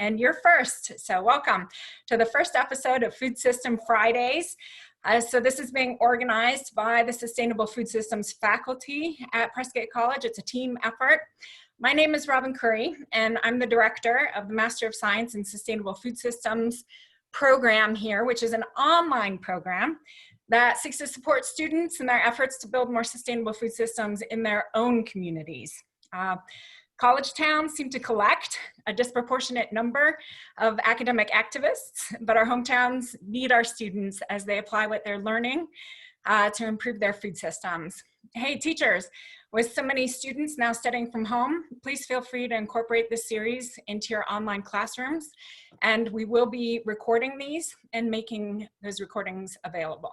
and you're first. So welcome to the first episode of Food System Fridays. So this is being organized by the Sustainable Food Systems faculty at Prescott College. It's a team effort. My name is Robin Currey, and I'm the director of the Master of Science in Sustainable Food Systems program here, which is an online program that seeks to support students in their efforts to build more sustainable food systems in their own communities. College towns seem to collect a disproportionate number of academic activists, but our hometowns need our students as they apply what they're learning to improve their food systems. Hey teachers, with so many students now studying from home, please feel free to incorporate this series into your online classrooms, and we will be recording these and making those recordings available.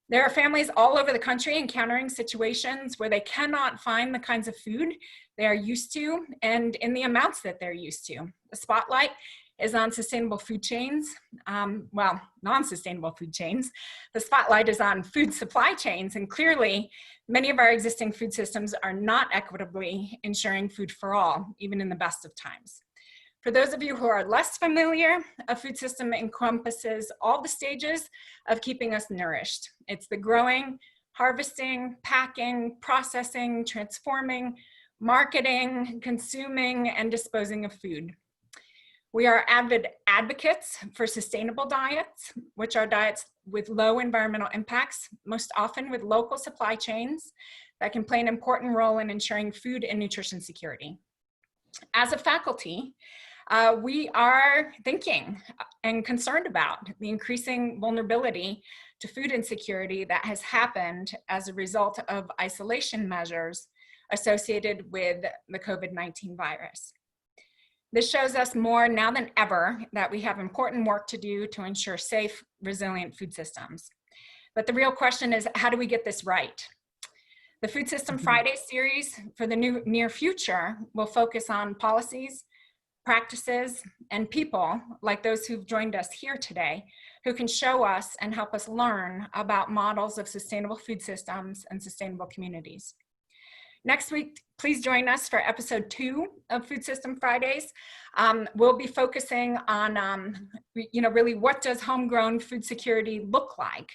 There are families all over the country encountering situations where they cannot find the kinds of food they are used to and in the amounts that they're used to. The spotlight is on sustainable food chains, well, non-sustainable food chains. The spotlight is on food supply chains, and clearly many of our existing food systems are not equitably ensuring food for all, even in the best of times. For those of you who are less familiar, a food system encompasses all the stages of keeping us nourished. It's the growing, harvesting, packing, processing, transforming, marketing, consuming, and disposing of food. We are avid advocates for sustainable diets, which are diets with low environmental impacts, most often with local supply chains that can play an important role in ensuring food and nutrition security. As a faculty, we are thinking and concerned about the increasing vulnerability to food insecurity that has happened as a result of isolation measures associated with the COVID-19 virus. This shows us more now than ever that we have important work to do to ensure safe, resilient food systems. But the real question is, how do we get this right? The Food System Friday series for the near future will focus on policies, practices, and people like those who've joined us here today who can show us and help us learn about models of sustainable food systems and sustainable communities. Next week, please join us for episode 2 of Food System Fridays. We'll be focusing on, really what does homegrown food security look like?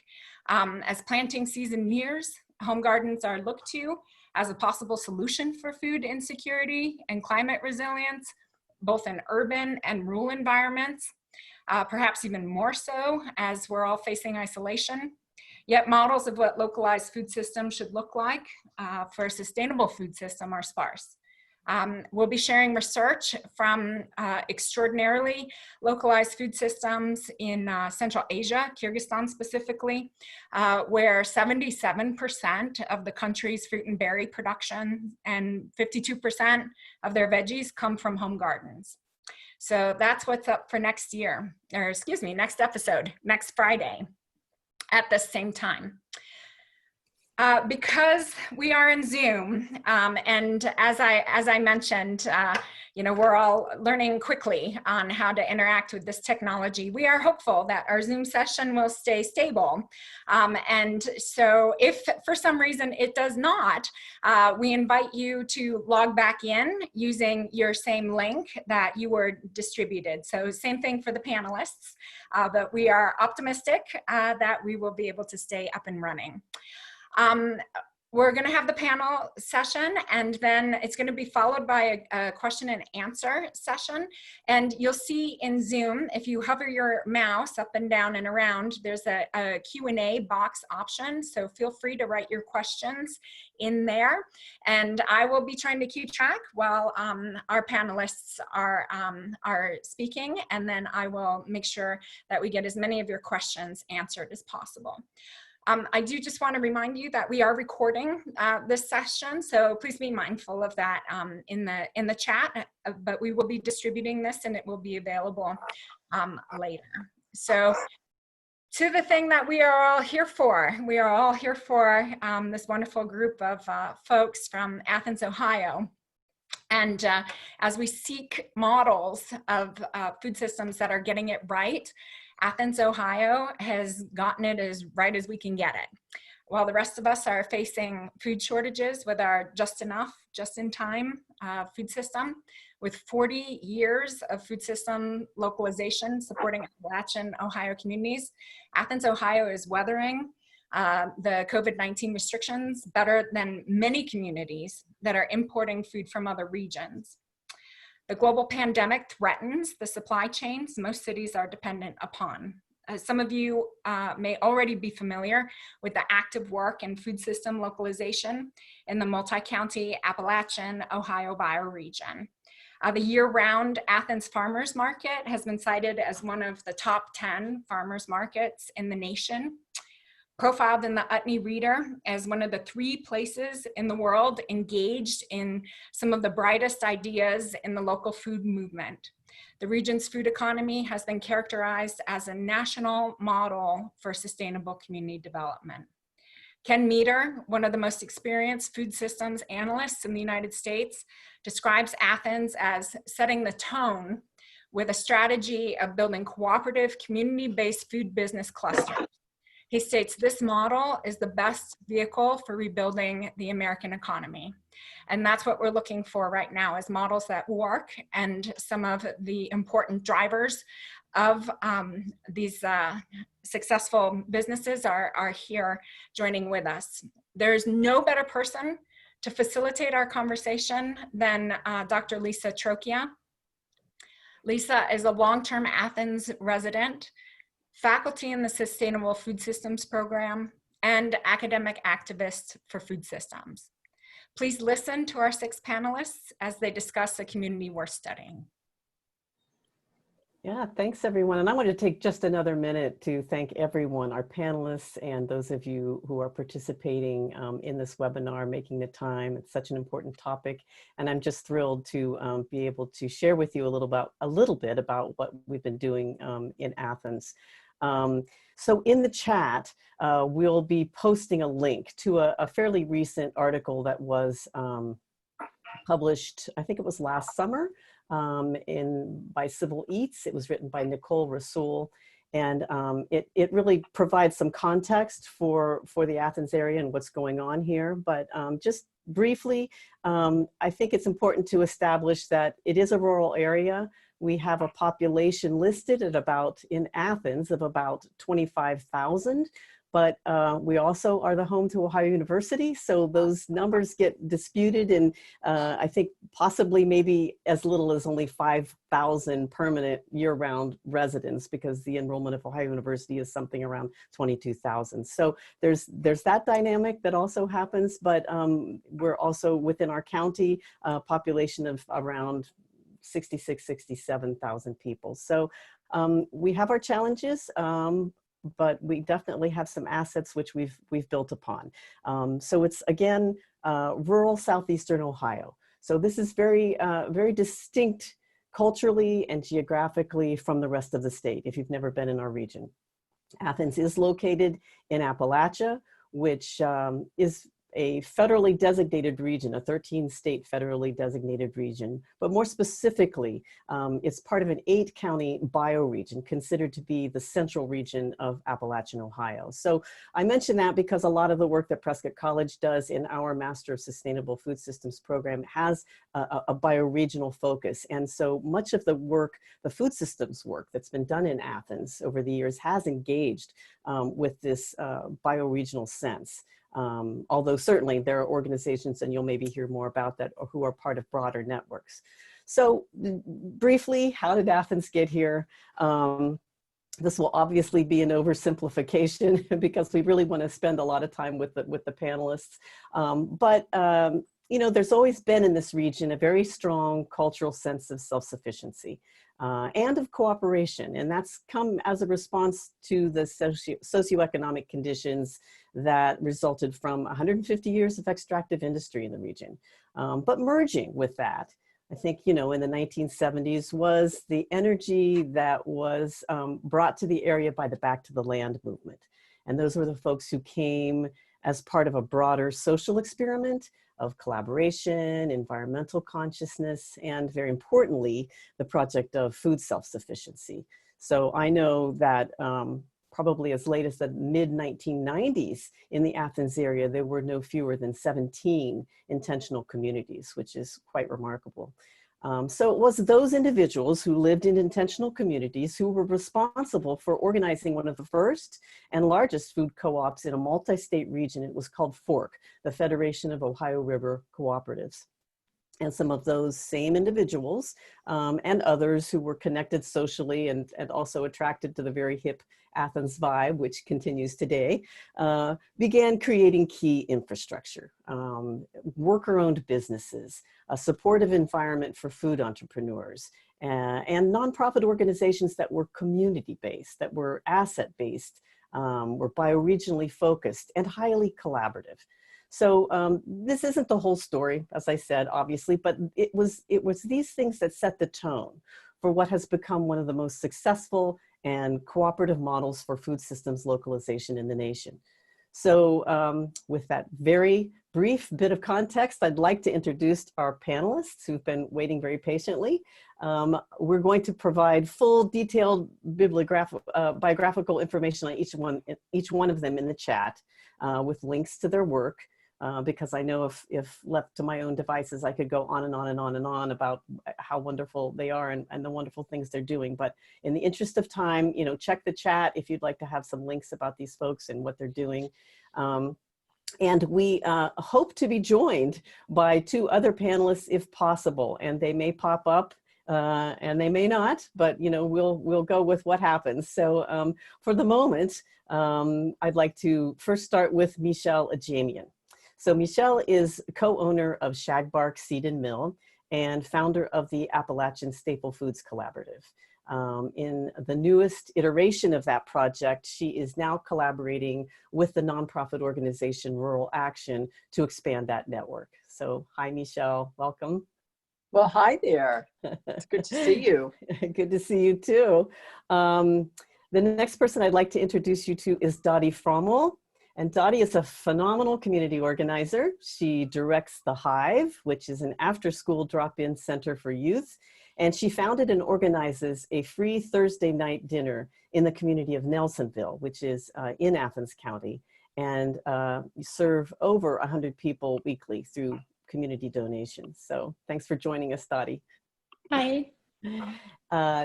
As planting season nears, home gardens are looked to as a possible solution for food insecurity and climate resilience, both in urban and rural environments, perhaps even more so as we're all facing isolation. Yet models of what localized food systems should look like for a sustainable food system are sparse. We'll be sharing research from extraordinarily localized food systems in Central Asia, Kyrgyzstan specifically, where 77% of the country's fruit and berry production and 52% of their veggies come from home gardens. So that's what's up for next year, or excuse me, next episode, next Friday at the same time. Because we are in Zoom, and as I mentioned, we're all learning quickly on how to interact with this technology. We are hopeful that our Zoom session will stay stable. And so if for some reason it does not, we invite you to log back in using your same link that you were distributed. So same thing for the panelists, but we are optimistic that we will be able to stay up and running. We're going to have the panel session, and then it's going to be followed by a question and answer session. And you'll see in Zoom, if you hover your mouse up and down and around, there's a Q&A box option. So feel free to write your questions in there. And I will be trying to keep track while our panelists are speaking. And then I will make sure that we get as many of your questions answered as possible. I do just want to remind you that we are recording this session, so please be mindful of that in the chat, but we will be distributing this and it will be available later. So to the thing that we are all here for. We are all here for this wonderful group of folks from Athens, Ohio. And as we seek models of food systems that are getting it right, Athens, Ohio has gotten it as right as we can get it. While the rest of us are facing food shortages with our just enough, just in time food system, with 40 years of food system localization supporting Appalachian Ohio communities. Athens, Ohio is weathering the COVID-19 restrictions better than many communities that are importing food from other regions. The global pandemic threatens the supply chains most cities are dependent upon. Some of you may already be familiar with the active work in food system localization in the multi-county Appalachian Ohio bioregion. The year-round Athens Farmers Market has been cited as one of the top 10 farmers markets in the nation. Profiled in the Utne Reader as one of the 3 places in the world engaged in some of the brightest ideas in the local food movement. The region's food economy has been characterized as a national model for sustainable community development. Ken Meter, one of the most experienced food systems analysts in the United States, describes Athens as setting the tone with a strategy of building cooperative, community-based food business clusters. He states this model is the best vehicle for rebuilding the American economy. And that's what we're looking for right now, is models that work, and some of the important drivers of these successful businesses are here joining with us. There's no better person to facilitate our conversation than Dr. Lisa Trocchia. Lisa is a long-term Athens resident, faculty in the Sustainable Food Systems program, and academic activist for food systems. Please listen to our 6 panelists as they discuss the community we're studying. Yeah, thanks everyone. And I want to take just another minute to thank everyone, our panelists and those of you who are participating in this webinar, making the time. It's such an important topic. And I'm just thrilled to be able to share with you a little bit about what we've been doing in Athens. So in the chat, we'll be posting a link to a fairly recent article that was published, I think it was last summer, by Civil Eats. It was written by Nicole Rasool, and it really provides some context for the Athens area and what's going on here. But just briefly, I think it's important to establish that it is a rural area. We have a population listed at in Athens of about 25,000. But we also are the home to Ohio University, so those numbers get disputed, and I think possibly maybe as little as only 5,000 permanent year-round residents, because the enrollment of Ohio University is something around 22,000. So there's that dynamic that also happens, but we're also within our county population of around 67,000 people. So we have our challenges. But we definitely have some assets which we've built upon. So it's, again, rural southeastern Ohio. So this is very distinct culturally and geographically from the rest of the state, if you've never been in our region. Athens is located in Appalachia, which is a federally designated region, a 13-state federally designated region, but more specifically, it's part of an 8-county bioregion considered to be the central region of Appalachian Ohio. So I mention that because a lot of the work that Prescott College does in our Master of Sustainable Food Systems program has a bioregional focus. And so much of the work, the food systems work that's been done in Athens over the years has engaged with this bioregional sense. Although certainly there are organizations, and you'll maybe hear more about that, who are part of broader networks. So briefly, how did Athens get here? This will obviously be an oversimplification because we really want to spend a lot of time with the panelists. You know, there's always been in this region a very strong cultural sense of self-sufficiency and of cooperation. And that's come as a response to the socioeconomic conditions that resulted from 150 years of extractive industry in the region. But merging with that, I think, you know, in the 1970s was the energy that was brought to the area by the Back to the Land movement. And those were the folks who came as part of a broader social experiment of collaboration, environmental consciousness, and very importantly, the project of food self-sufficiency. So I know that probably as late as the mid-1990s in the Athens area, there were no fewer than 17 intentional communities, which is quite remarkable. So it was those individuals who lived in intentional communities who were responsible for organizing one of the first and largest food co-ops in a multi-state region. It was called FORC, the Federation of Ohio River Cooperatives. And some of those same individuals and others who were connected socially and also attracted to the very hip Athens vibe, which continues today, began creating key infrastructure, worker-owned businesses, a supportive environment for food entrepreneurs, and nonprofit organizations that were community-based, that were asset-based, were bioregionally focused, and highly collaborative. So this isn't the whole story, as I said, obviously, but it was these things that set the tone for what has become one of the most successful and cooperative models for food systems localization in the nation. So with that very brief bit of context, I'd like to introduce our panelists who've been waiting very patiently. We're going to provide full detailed biographical information on each one of them in the chat with links to their work. Because I know if left to my own devices, I could go on and on and on and on about how wonderful they are and the wonderful things they're doing. But in the interest of time, check the chat if you'd like to have some links about these folks and what they're doing. And we hope to be joined by two other panelists if possible, and they may pop up and they may not, but we'll go with what happens. So for the moment, I'd like to first start with Michelle Ajamian. So Michelle is co-owner of Shagbark Seed and Mill and founder of the Appalachian Staple Foods Collaborative. In the newest iteration of that project, she is now collaborating with the nonprofit organization Rural Action to expand that network. So hi, Michelle, welcome. Well, hi there. It's good to see you. Good to see you too. The next person I'd like to introduce you to is Dottie Fromal. And Dottie is a phenomenal community organizer. She directs The Hive, which is an after-school drop-in center for youth. And she founded and organizes a free Thursday night dinner in the community of Nelsonville, which is in Athens County, and serve over 100 people weekly through community donations. So thanks for joining us, Dottie. Hi.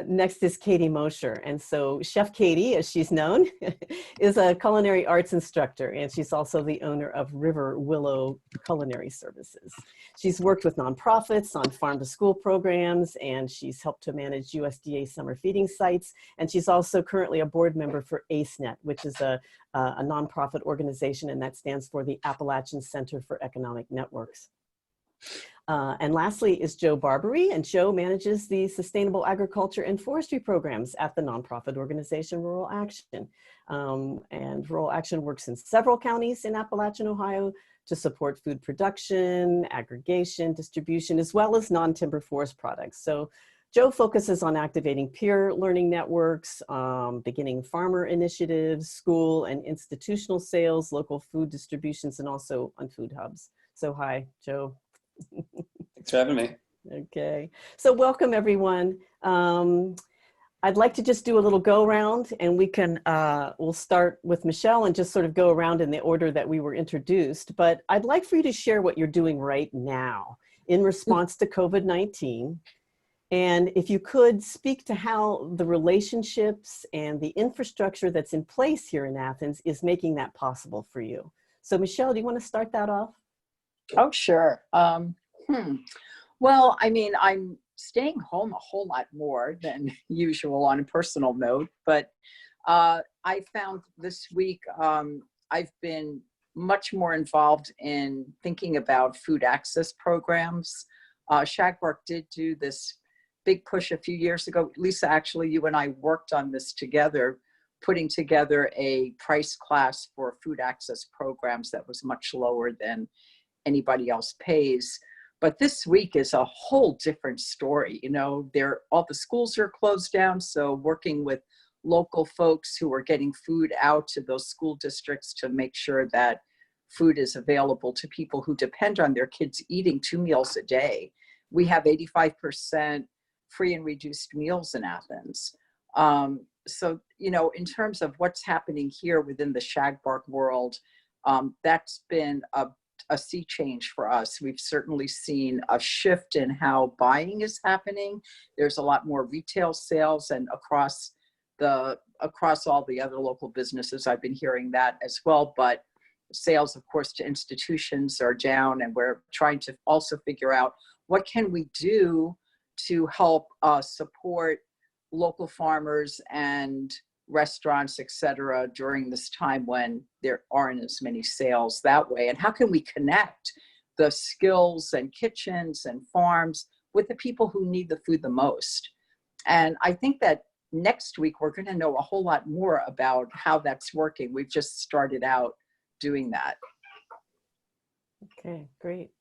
Next is Katie Mosher. And so Chef Katie, as she's known, is a culinary arts instructor, and she's also the owner of River Willow Culinary Services. She's worked with nonprofits on farm-to-school programs, and she's helped to manage USDA summer feeding sites. And she's also currently a board member for ACENET, which is a nonprofit organization, and that stands for the Appalachian Center for Economic Networks. And lastly is Joe Barbaree, and Joe manages the sustainable agriculture and forestry programs at the nonprofit organization Rural Action. And Rural Action works in several counties in Appalachian Ohio to support food production, aggregation, distribution, as well as non-timber forest products. So Joe focuses on activating peer learning networks, beginning farmer initiatives, school and institutional sales, local food distributions, and also on food hubs. So hi, Joe. Thanks for having me. Okay, so welcome everyone. I'd like to just do a little go around, and we'll start with Michelle and just sort of go around in the order that we were introduced. But I'd like for you to share what you're doing right now in response to COVID-19. And if you could speak to how the relationships and the infrastructure that's in place here in Athens is making that possible for you. So Michelle, do you want to start that off? Oh, sure. Well, I mean, I'm staying home a whole lot more than usual on a personal note, but I found this week I've been much more involved in thinking about food access programs. Shagbark did do this big push a few years ago. Lisa, actually, you and I worked on this together, putting together a price class for food access programs that was much lower than anybody else pays. But this week is a whole different story. All the schools are closed down. So working with local folks who are getting food out to those school districts to make sure that food is available to people who depend on their kids eating 2 meals a day. We have 85% free and reduced meals in Athens. So, in terms of what's happening here within the Shagbark world, that's been a a sea change for us. We've certainly seen a shift in how buying is happening. There's a lot more retail sales, and across all the other local businesses, I've been hearing that as well. But sales, of course, to institutions are down, and we're trying to also figure out what can we do to help support local farmers and restaurants, et cetera, during this time when there aren't as many sales that way. And how can we connect the skills and kitchens and farms with the people who need the food the most? And I think that next week, we're going to know a whole lot more about how that's working. We've just started out doing that. Okay, great.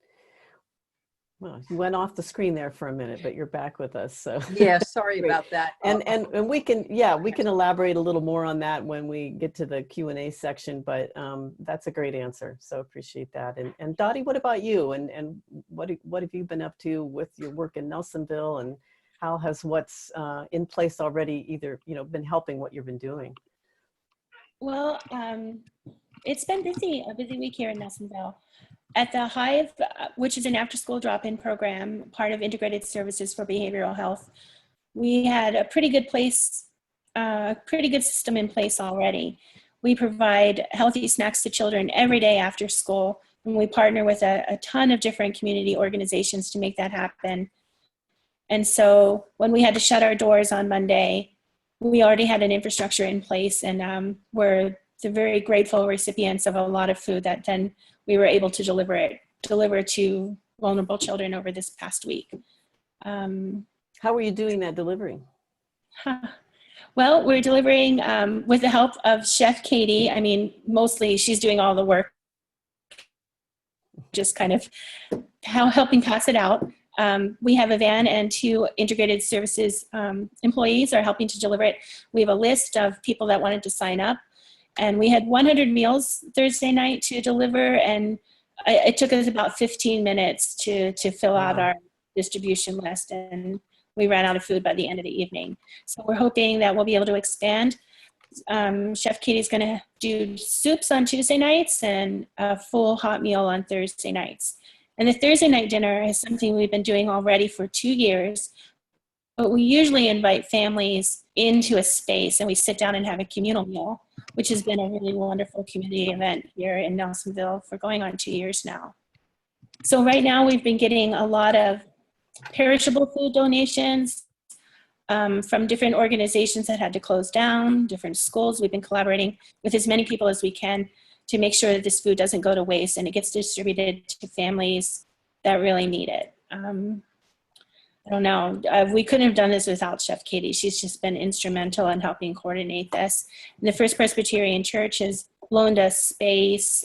Well, you went off the screen there for a minute, but you're back with us. So yeah, sorry about that. And we can elaborate a little more on that when we get to the Q&A section. But that's a great answer, so appreciate that. And Dottie, what about you? And what have you been up to with your work in Nelsonville, and how has what's in place already either been helping what you've been doing? Well, it's been a busy week here in Nelsonville. At the Hive, which is an after-school drop-in program, part of Integrated Services for Behavioral Health, we had a pretty good system in place already. We provide healthy snacks to children every day after school, and we partner with a ton of different community organizations to make that happen. And so when we had to shut our doors on Monday, we already had an infrastructure in place, and we're the very grateful recipients of a lot of food that then we were able to deliver to vulnerable children over this past week. How were you doing that delivering? Well, we're delivering with the help of Chef Katie. I mean, mostly she's doing all the work, just kind of helping pass it out. We have a van, and 2 Integrated Services employees are helping to deliver it. We have a list of people that wanted to sign up, and we had 100 meals Thursday night to deliver, and it took us about 15 minutes to fill out our distribution list, and we ran out of food by the end of the evening. So we're hoping that we'll be able to expand. Chef Katie's going to do soups on Tuesday nights and a full hot meal on Thursday nights. And the Thursday night dinner is something we've been doing already for 2 years, but we usually invite families into a space and we sit down and have a communal meal, which has been a really wonderful community event here in Nelsonville for going on 2 years now. So right now we've been getting a lot of perishable food donations from different organizations that had to close down, different schools. We've been collaborating with as many people as we can to make sure that this food doesn't go to waste and it gets distributed to families that really need it. I don't know, we couldn't have done this without Chef Katie. She's just been instrumental in helping coordinate this. And the First Presbyterian Church has loaned us space.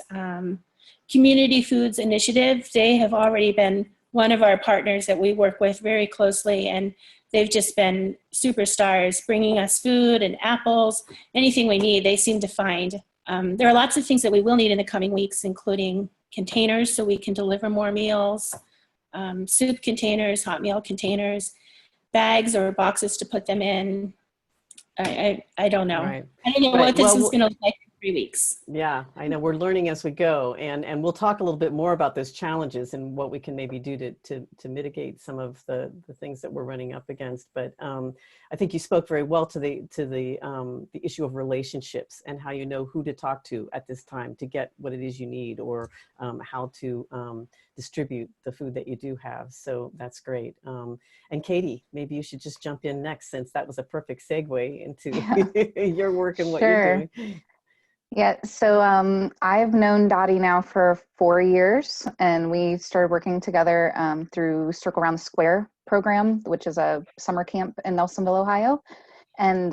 Community Foods Initiative, they have already been one of our partners that we work with very closely, and they've just been superstars, bringing us food and apples, anything we need, they seem to find. There are lots of things that we will need in the coming weeks, including containers so we can deliver more meals, soup containers, hot meal containers, bags or boxes to put them in. I don't know. Right. I don't know what this is going to look like in 3 weeks. Yeah, I know, we're learning as we go, and we'll talk a little bit more about those challenges and what we can maybe do to mitigate some of the things that we're running up against. But I think you spoke very well to the issue of relationships and how you know who to talk to at this time to get what it is you need, or how to distribute the food that you do have. So that's great. And Katie, maybe you should just jump in next, since that was a perfect segue into your work and what you're doing. Yeah, so I've known Dottie now for 4 years, and we started working together through Circle Around the Square program, which is a summer camp in Nelsonville, Ohio. And,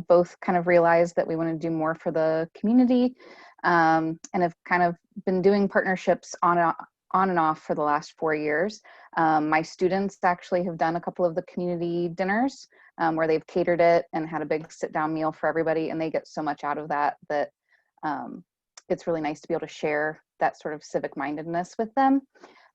both kind of realized that we want to do more for the community, and have kind of been doing partnerships on and off for the last 4 years. My students actually have done a couple of the community dinners where they've catered it and had a big sit-down meal for everybody, and they get so much out of that it's really nice to be able to share that sort of civic mindedness with them.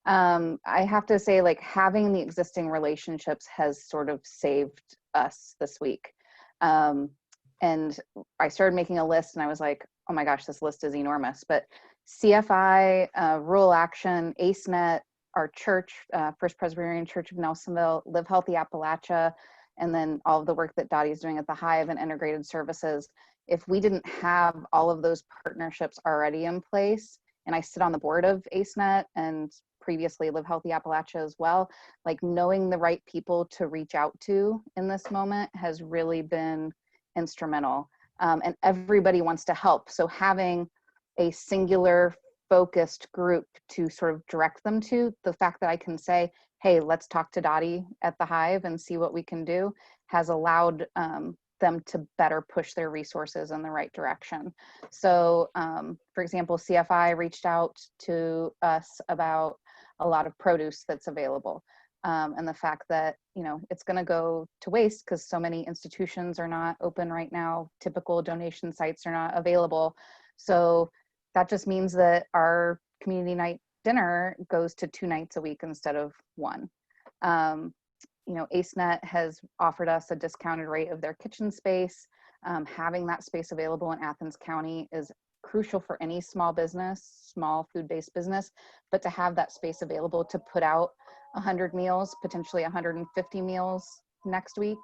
I have to say, like, having the existing relationships has sort of saved us this week. And I started making a list and I was like, oh my gosh, this list is enormous. But CFI, Rural Action, ACENet, our church, First Presbyterian Church of Nelsonville, Live Healthy Appalachia, and then all of the work that Dottie is doing at the Hive and integrated services. If we didn't have all of those partnerships already in place, and I sit on the board of ACENet and previously Live Healthy Appalachia as well, like knowing the right people to reach out to in this moment has really been instrumental. And everybody wants to help. So having a singular focused group to sort of direct them to, the fact that I can say, hey, let's talk to Dottie at the Hive and see what we can do, has allowed them to better push their resources in the right direction. So for example, CFI reached out to us about a lot of produce that's available. And the fact that, you know, it's going to go to waste because so many institutions are not open right now. Typical donation sites are not available. So that just means that our community night dinner goes to 2 nights a week instead of 1. You know, ACENet has offered us a discounted rate of their kitchen space. Having that space available in Athens County is crucial for any small business, small food-based business, but to have that space available to put out 100 meals, potentially 150 meals next week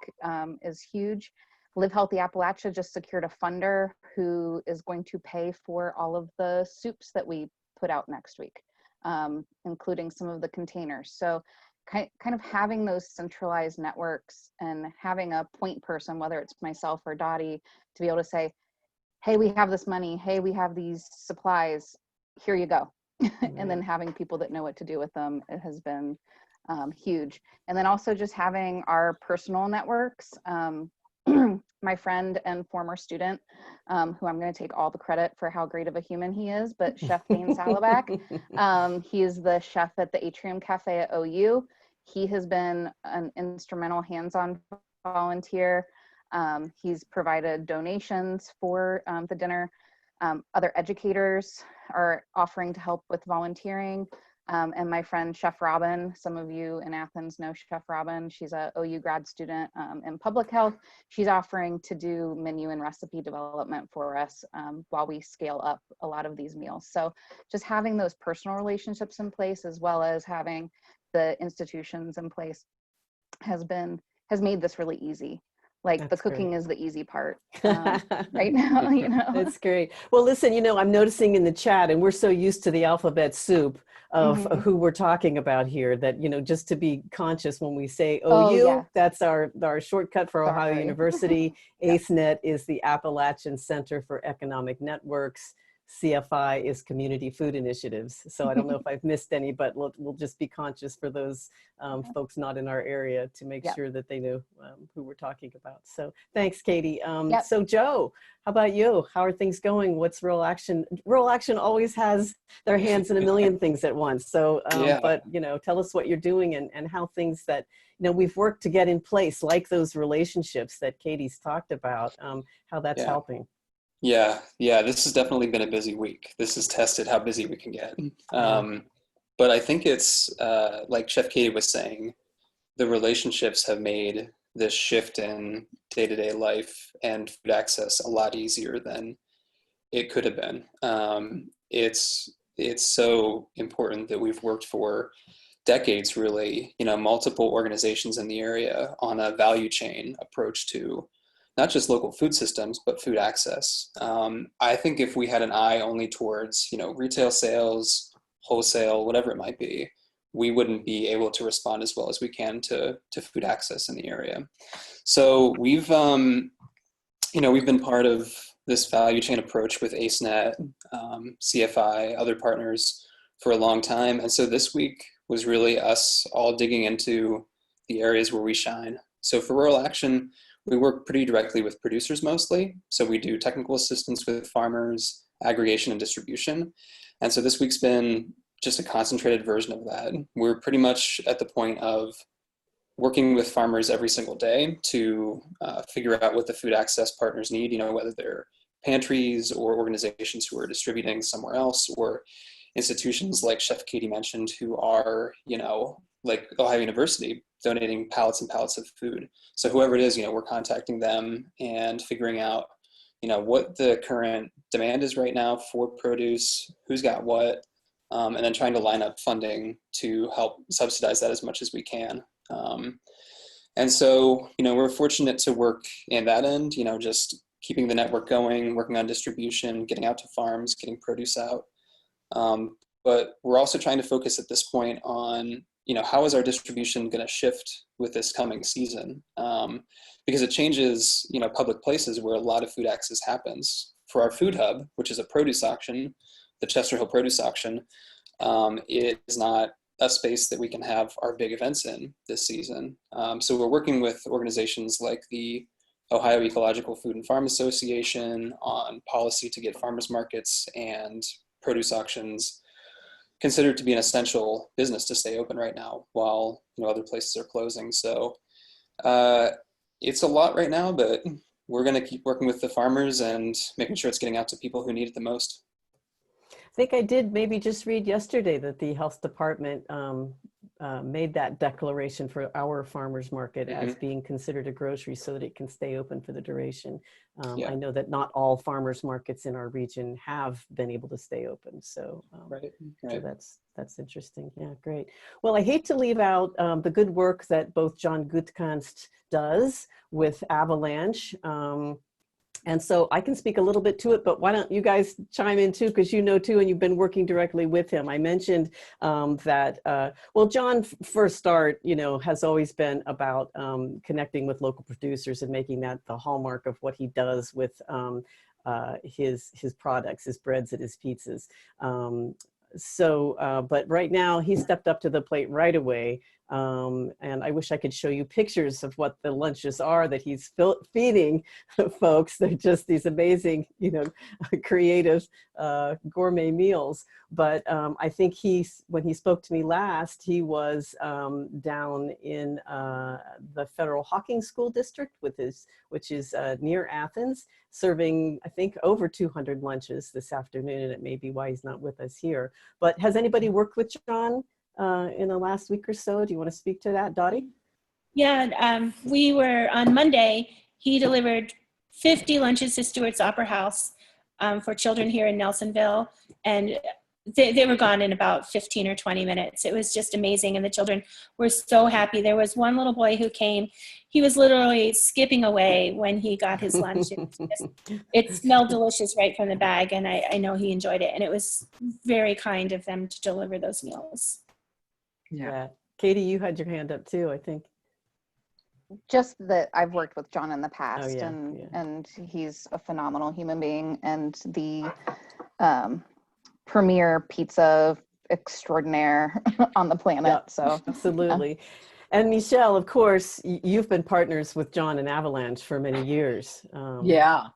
is huge. Live Healthy Appalachia just secured a funder who is going to pay for all of the soups that we put out next week, including some of the containers. So kind of having those centralized networks and having a point person, whether it's myself or Dottie, to be able to say, hey, we have this money, hey, we have these supplies, here you go. And then having people that know what to do with them, it has been huge. And then also just having our personal networks. My friend and former student, who I'm going to take all the credit for how great of a human he is, but Chef Dane Salabak, he is the chef at the Atrium Cafe at OU. He has been an instrumental hands-on volunteer. He's provided donations for the dinner. Other educators are offering to help with volunteering. And my friend Chef Robin, some of you in Athens know Chef Robin. She's a OU grad student in public health. She's offering to do menu and recipe development for us while we scale up a lot of these meals. So just having those personal relationships in place, as well as having the institutions in place, has made this really easy. Like That's the cooking great. is the easy part right now, you know. That's great. Well, listen, you know, I'm noticing in the chat, and we're so used to the alphabet soup of who we're talking about here that, you know, just to be conscious when we say OU, yeah. that's our shortcut for Ohio Sorry. University. ACENet is the Appalachian Center for Economic Networks. CFI is Community Food Initiatives. So I don't know if I've missed any, but we'll just be conscious for those folks not in our area to make sure that they know who we're talking about. So thanks, Katie. So Joe, how about you? How are things going? What's Rural Action? Rural Action always has their hands in a million things at once. So, but, you know, tell us what you're doing and how things that, you know, we've worked to get in place, like those relationships that Katie's talked about, how that's helping. Yeah, this has definitely been a busy week. This has tested how busy we can get. But I think it's, like Chef Katie was saying, the relationships have made this shift in day-to-day life and food access a lot easier than it could have been. It's so important that we've worked for decades, really, you know, multiple organizations in the area on a value chain approach to not just local food systems, but food access. I think if we had an eye only towards, you know, retail sales, wholesale, whatever it might be, we wouldn't be able to respond as well as we can to food access in the area. So we've, you know, we've been part of this value chain approach with ACENet, CFI, other partners for a long time. And so this week was really us all digging into the areas where we shine. So for Rural Action, we work pretty directly with producers mostly. So we do technical assistance with farmers, aggregation and distribution. And so this week's been just a concentrated version of that. We're pretty much at the point of working with farmers every single day to figure out what the food access partners need, you know, whether they're pantries or organizations who are distributing somewhere else, or institutions like Chef Katie mentioned who are, you know, like Ohio University, donating pallets and pallets of food. So whoever it is, you know, we're contacting them and figuring out, what the current demand is right now for produce, who's got what, and then trying to line up funding to help subsidize that as much as we can. And so, we're fortunate to work in that end, just keeping the network going, working on distribution, getting out to farms, getting produce out. But we're also trying to focus at this point on, how is our distribution going to shift with this coming season? Because it changes, public places where a lot of food access happens. For our food hub, which is a produce auction, the Chester Hill Produce Auction, it is not a space that we can have our big events in this season. So we're working with organizations like the Ohio Ecological Food and Farm Association on policy to get farmers markets and produce auctions considered to be an essential business to stay open right now while other places are closing. So it's a lot right now, but we're going to keep working with the farmers and making sure it's getting out to people who need it the most. I think I did maybe just read yesterday that the health department made that declaration for our farmers market as being considered a grocery so that it can stay open for the duration. I know that not all farmers markets in our region have been able to stay open. So, so that's interesting. Yeah, great. Well, I hate to leave out the good work that both John Gutkanst does with Avalanche. And so I can speak a little bit to it, but why don't you guys chime in too, because too, and you've been working directly with him. I mentioned that, well, John, for a start, has always been about connecting with local producers and making that the hallmark of what he does with his products, his breads and his pizzas. But right now he stepped up to the plate right away. And I wish I could show you pictures of what the lunches are that he's feeding folks. They're just these amazing, creative gourmet meals. But I think when he spoke to me last, he was down in the Federal Hawking School District, which is near Athens, serving, I think, over 200 lunches this afternoon, and it may be why he's not with us here. But has anybody worked with John in the last week or so? Do you want to speak to that, Dottie? Yeah, we were on Monday, he delivered 50 lunches to Stewart's Opera House for children here in Nelsonville. And they were gone in about 15 or 20 minutes. It was just amazing. And the children were so happy. There was one little boy who came, he was literally skipping away when he got his lunch. It smelled delicious right from the bag. And I know he enjoyed it. And it was very kind of them to deliver those meals. Yeah. Katie, you had your hand up too, I think. Just that I've worked with John in the past, Oh, and he's a phenomenal human being, and the premier pizza extraordinaire on the planet. Yeah, so absolutely. And Michelle, of course, you've been partners with John and Avalanche for many years. Yeah.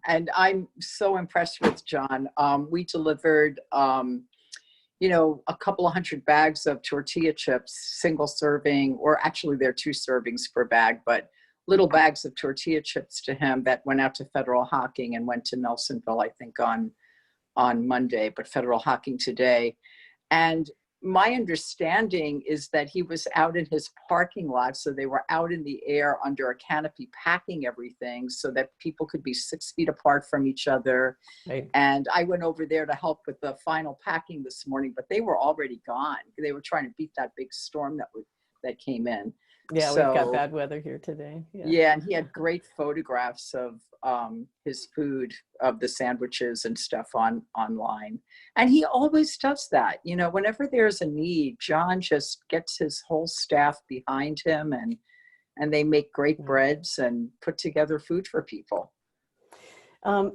And I'm so impressed with John. We delivered a couple of 100 bags of tortilla chips, single serving, or actually they're 2 servings per bag, but little bags of tortilla chips to him that went out to Federal Hawking and went to Nelsonville, I think on Monday, but Federal Hawking today. And my understanding is that he was out in his parking lot. So they were out in the air under a canopy packing everything so that people could be 6 feet apart from each other. Right. And I went over there to help with the final packing this morning, but they were already gone. They were trying to beat that big storm that came in. Yeah, So, we've got bad weather here today. Yeah, and he had great photographs of his food, of the sandwiches and stuff online. And he always does that. Whenever there's a need, John just gets his whole staff behind him, and they make great breads and put together food for people.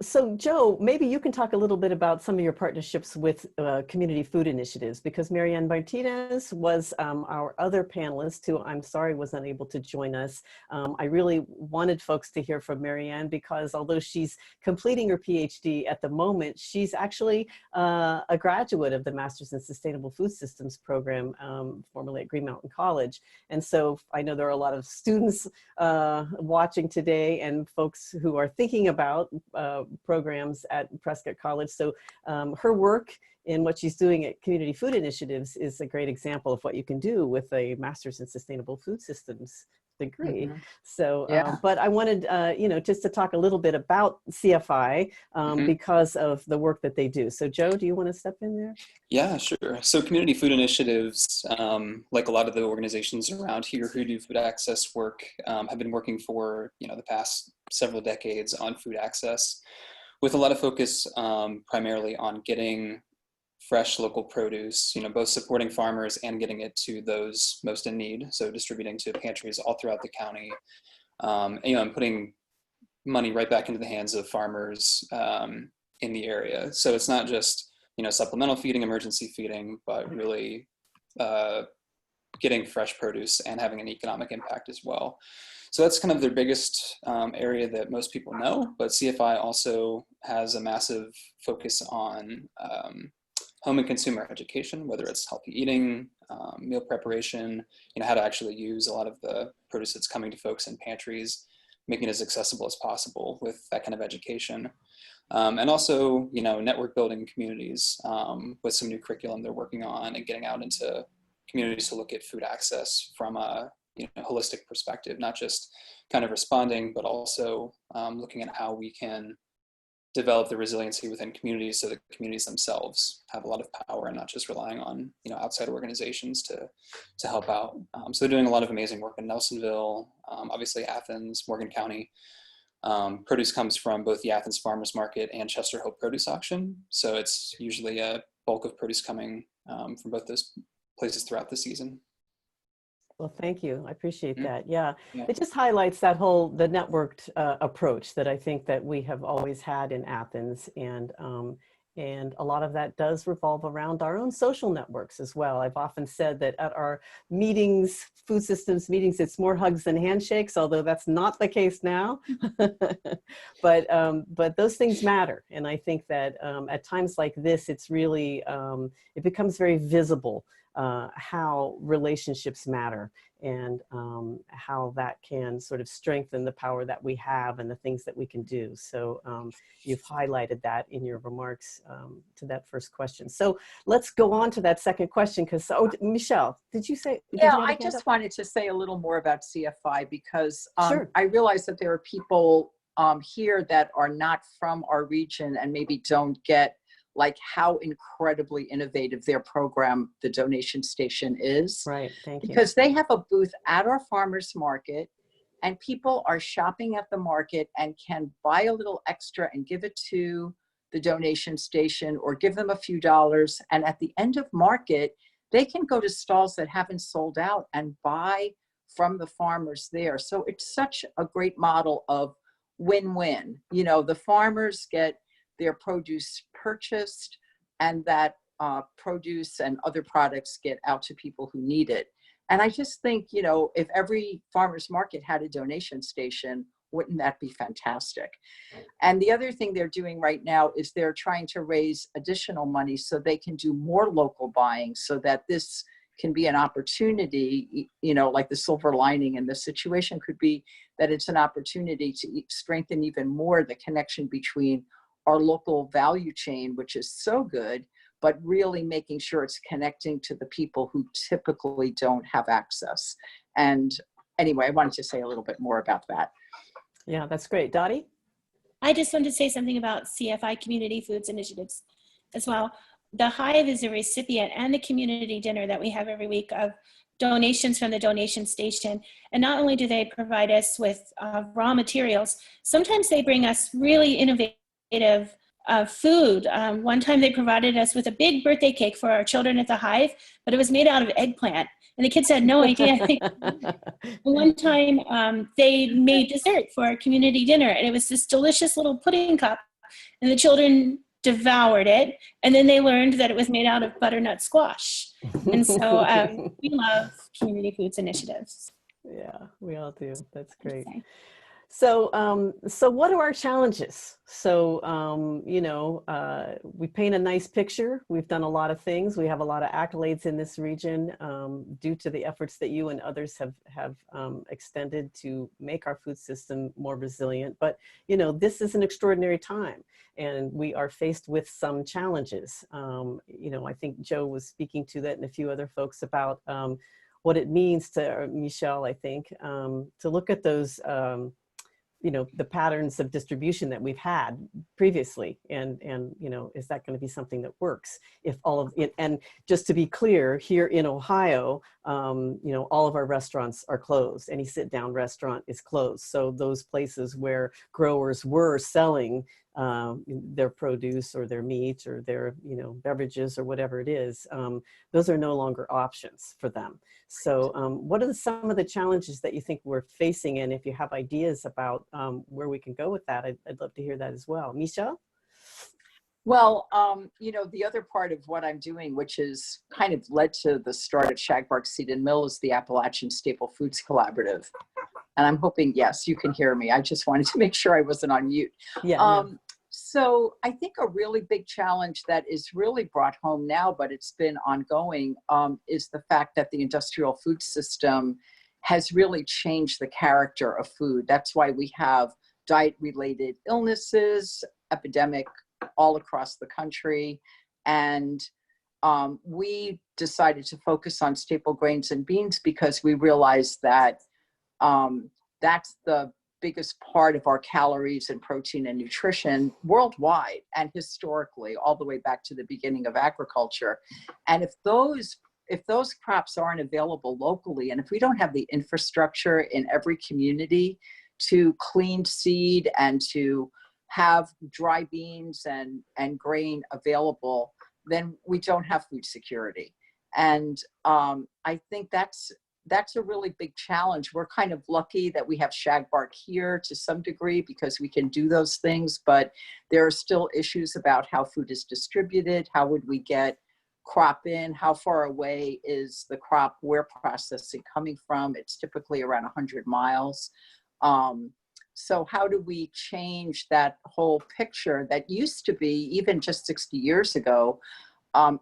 So Joe, maybe you can talk a little bit about some of your partnerships with community food initiatives, because Marianne Martinez was our other panelist who I'm sorry was unable to join us. I really wanted folks to hear from Marianne because although she's completing her PhD at the moment, she's actually a graduate of the Masters in Sustainable Food Systems program, formerly at Green Mountain College. And so I know there are a lot of students watching today and folks who are thinking about programs at Prescott College. So her work in what she's doing at Community Food Initiatives is a great example of what you can do with a Master's in Sustainable Food Systems degree. Mhm. So, Yeah. but I wanted, you know, just to talk a little bit about CFI because of the work that they do. So Joe, do you want to step in there? Yeah, sure. So community food initiatives, like a lot of the organizations around here who do food access work, have been working for, you know, the past several decades on food access, with a lot of focus primarily on getting fresh local produce, you know, both supporting farmers and getting it to those most in need. So distributing to pantries all throughout the county, and, you know, and putting money right back into the hands of farmers in the area. So it's not just, you know, supplemental feeding, emergency feeding, but really getting fresh produce and having an economic impact as well. So that's kind of their biggest area that most people know, but CFI also has a massive focus on home and consumer education, whether it's healthy eating, meal preparation, you know, how to actually use a lot of the produce that's coming to folks in pantries, making it as accessible as possible with that kind of education. And also, you know, network building communities with some new curriculum they're working on and getting out into communities to look at food access from a, you know, holistic perspective, not just kind of responding, but also looking at how we can develop the resiliency within communities so the communities themselves have a lot of power and not just relying on, you know, outside organizations to help out. So they're doing a lot of amazing work in Nelsonville, obviously Athens, Morgan County. Produce comes from both the Athens Farmers Market and Chester Hill Produce Auction. So it's usually a bulk of produce coming from both those places throughout the season. Well, thank you. I appreciate Mhm. that. Yeah. Yeah. It just highlights that whole, the networked approach that I think that we have always had in Athens. And a lot of that does revolve around our own social networks as well. I've often said that at our meetings, food systems meetings, it's more hugs than handshakes, although that's not the case now. But those things matter. And I think that at times like this, it's really, it becomes very visible how relationships matter and how that can sort of strengthen the power that we have and the things that we can do. So you've highlighted that in your remarks to that first question. So let's go on to that second question because, oh, Michelle, did you say? Did Yeah, you have a I hand just up? wanted to say a little more about CFI because Sure. I realize that there are people here that are not from our region and maybe don't get like how incredibly innovative their program, the donation station, is. Right, thank you. Because they have a booth at our farmers market and people are shopping at the market and can buy a little extra and give it to the donation station or give them a few dollars. And at the end of market, they can go to stalls that haven't sold out and buy from the farmers there. So it's such a great model of win-win. You know, the farmers get their produce purchased and that produce and other products get out to people who need it. And I just think, you know, if every farmer's market had a donation station, wouldn't that be fantastic? And the other thing they're doing right now is they're trying to raise additional money so they can do more local buying so that this can be an opportunity, you know, like the silver lining in this situation could be that it's an opportunity to strengthen even more the connection between our local value chain, which is so good, but really making sure it's connecting to the people who typically don't have access. And anyway, I wanted to say a little bit more about that. Yeah, that's great. Dottie? I just wanted to say something about CFI Community Foods Initiatives as well. The Hive is a recipient and the community dinner that we have every week of donations from the donation station. And not only do they provide us with raw materials, sometimes they bring us really innovative food. One time they provided us with a big birthday cake for our children at the Hive, but it was made out of eggplant. And the kids had no idea. One time they made dessert for our community dinner, and it was this delicious little pudding cup, and the children devoured it. And then they learned that it was made out of butternut squash. And so we love community foods initiatives. Yeah, we all do. That's great. So, so what are our challenges? So, you know, we paint a nice picture. We've done a lot of things. We have a lot of accolades in this region due to the efforts that you and others have extended to make our food system more resilient. But, you know, this is an extraordinary time and we are faced with some challenges. You know, I think Joe was speaking to that and a few other folks about what it means to, Michelle, I think, to look at those, you know, the patterns of distribution that we've had previously, and you know, is that going to be something that works if all of it? And just to be clear, here in Ohio, you know, all of our restaurants are closed. Any sit-down restaurant is closed. So those places where growers were selling their produce or their meat or their, you know, beverages or whatever it is, those are no longer options for them. So what are some of the challenges that you think we're facing? And if you have ideas about where we can go with that, I'd love to hear that as well. Misha? Well, you know, the other part of what I'm doing, which is kind of led to the start of Shagbark Seed and Mill, is the Appalachian Staple Foods Collaborative. And I'm hoping, yes, you can hear me. I just wanted to make sure I wasn't on mute. Yeah. No. So I think a really big challenge that is really brought home now, but it's been ongoing, is the fact that the industrial food system has really changed the character of food. That's why we have diet-related illnesses, epidemic all across the country. And we decided to focus on staple grains and beans because we realized that that's the biggest part of our calories and protein and nutrition worldwide and historically, all the way back to the beginning of agriculture. And if those crops aren't available locally, and if we don't have the infrastructure in every community to clean seed and to have dry beans and grain available, then we don't have food security. And I think that's a really big challenge. We're kind of lucky that we have Shagbark here to some degree because we can do those things, but there are still issues about how food is distributed. How would we get crop in? How far away is the crop we're processing coming from? It's typically around 100 miles. So how do we change that whole picture that used to be, even just 60 years ago,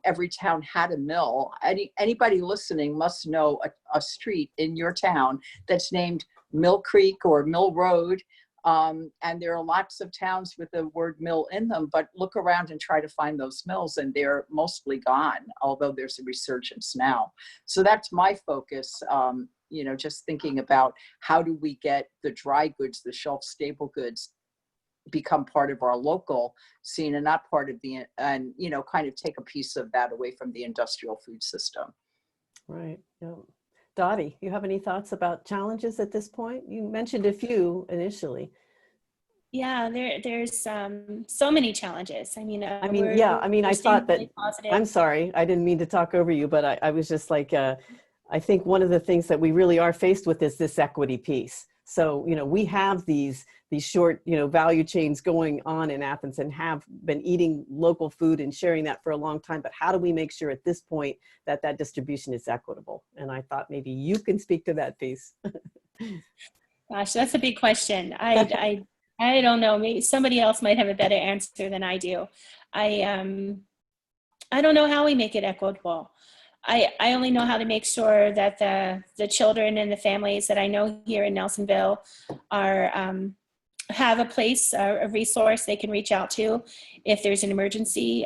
every town had a mill. Anybody listening must know a street in your town that's named Mill Creek or Mill Road. And there are lots of towns with the word mill in them, but look around and try to find those mills and they're mostly gone, although there's a resurgence now. So that's my focus, you know, just thinking about how do we get the dry goods, the shelf stable goods, become part of our local scene and not part of the, and, you know, kind of take a piece of that away from the industrial food system. Right. Yeah. Dottie, you have any thoughts about challenges at this point? You mentioned a few initially. Yeah, there's so many challenges. I mean, I thought that, I'm sorry, I didn't mean to talk over you, but I was just like, I think one of the things that we really are faced with is this equity piece. So, you know, we have these short, you know, value chains going on in Athens and have been eating local food and sharing that for a long time. But how do we make sure at this point that that distribution is equitable? And I thought maybe you can speak to that piece. Gosh, that's a big question. I don't know. Maybe somebody else might have a better answer than I do. I don't know how we make it equitable. I only know how to make sure that the children and the families that I know here in Nelsonville are have a place, a resource they can reach out to if there's an emergency.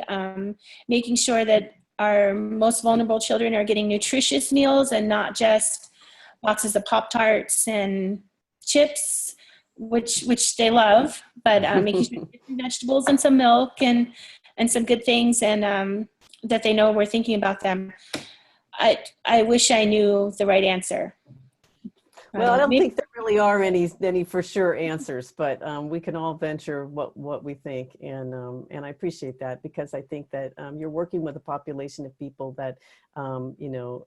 Making sure that our most vulnerable children are getting nutritious meals and not just boxes of Pop-Tarts and chips, which they love, but making sure they get some vegetables and some milk and some good things, and that they know we're thinking about them. I wish I knew the right answer. Well, I don't think there really are any for sure answers, but we can all venture what we think, and I appreciate that, because I think that you're working with a population of people that you know,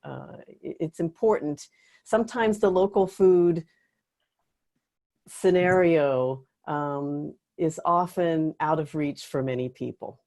it's important. Sometimes the local food scenario is often out of reach for many people.